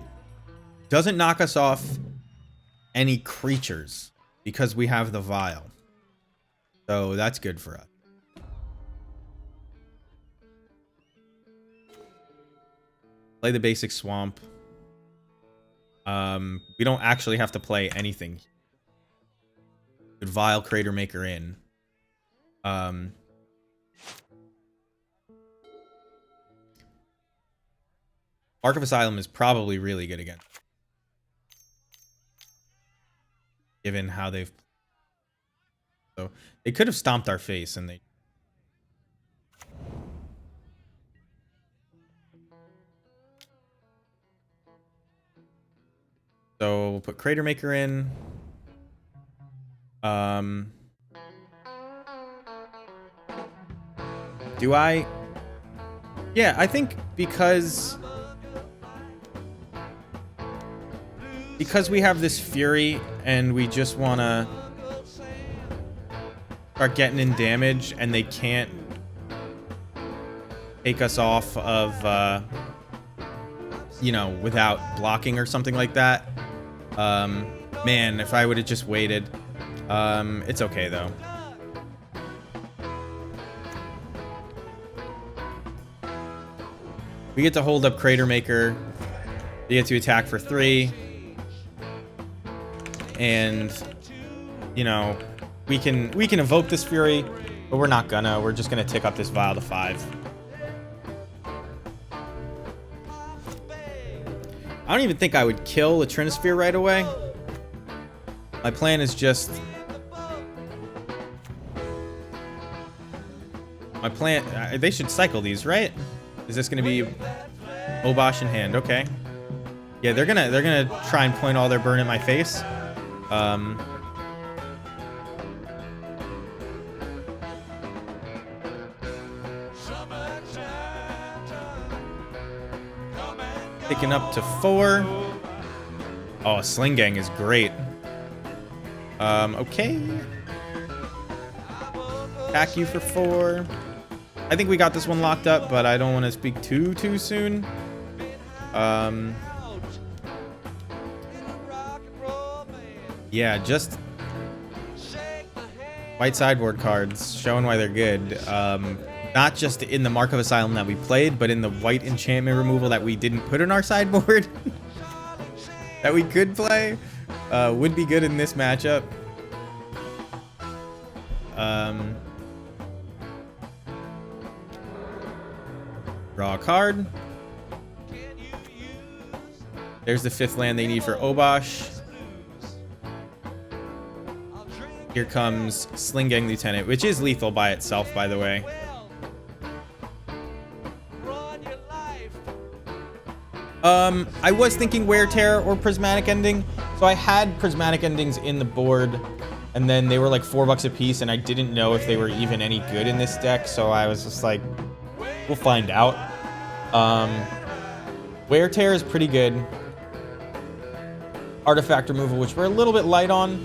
Doesn't knock us off any creatures because we have the Vial. So, that's good for us. Play the basic Swamp. We don't actually have to play anything. Good Vial, Crater Maker in. Mark of Asylum is probably really good again. Given how they've... So, they could have stomped our face and they... So, we'll put Crater Maker in. Do I... Yeah, I think because we have this Fury and we just want to start getting in damage and they can't take us off of, you know, without blocking or something like that. Man, if I would have just waited. It's okay, though. We get to hold up Crater Maker. We get to attack for 3. And, you know, we can evoke this Fury, but we're not gonna. We're just gonna tick up this Vial to 5. I don't even think I would kill a Trinisphere right away. My plan is just... My plan... they should cycle these, right? Is this gonna be Obosh in hand? Okay. Yeah, they're gonna try and point all their burn at my face. Picking up to 4. Oh, Sling Gang is great. Okay. Attack you for 4. I think we got this one locked up, but I don't want to speak too soon. Yeah, just white sideboard cards showing why they're good. Not just in the Mark of Asylum that we played, but in the white enchantment removal that we didn't put in our sideboard that we could play. Would be good in this matchup. Draw a card. There's the 5th land they need for Obosh. Here comes Sling Gang Lieutenant, which is lethal by itself, by the way. I was thinking Wear Tear or Prismatic Ending. So I had Prismatic Endings in the board, and then they were like $4 a piece, and I didn't know if they were even any good in this deck, so I was just like, we'll find out. Wear Tear is pretty good. Artifact removal, which we're a little bit light on.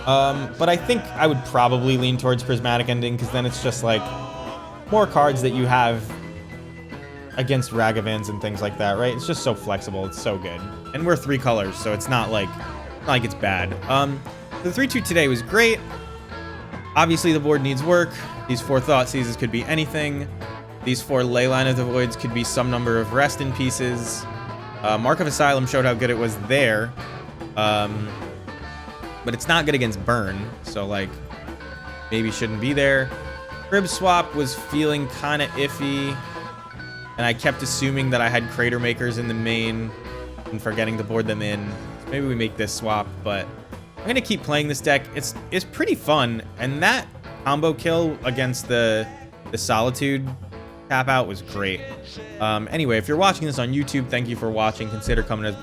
But I think I would probably lean towards Prismatic Ending, because then it's just like more cards that you have against Ragavans and things like that, right? It's just so flexible. It's so good. And we're 3 colors, so it's not like it's bad. The 3-2 today was great. Obviously, the board needs work. These 4 Thought Seizes could be anything. These 4 Leyline of the Voids could be some number of Rest in Pieces. Mark of Asylum showed how good it was there. But it's not good against Burn, so, like, maybe shouldn't be there. Crib Swap was feeling kind of iffy, and I kept assuming that I had Crater Makers in the main and forgetting to board them in. So maybe we make this swap, but I'm going to keep playing this deck. It's pretty fun, and that combo kill against the Solitude tap out was great. Anyway, if you're watching this on YouTube, thank you for watching. Consider coming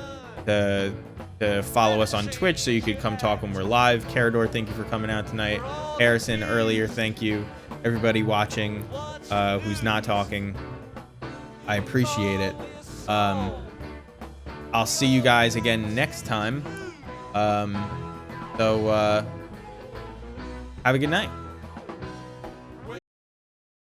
to follow us on Twitch so you could come talk when we're live. Carador, thank you for coming out tonight. Harrison, earlier, thank you. Everybody watching who's not talking, I appreciate it. I'll see you guys again next time. So have a good night.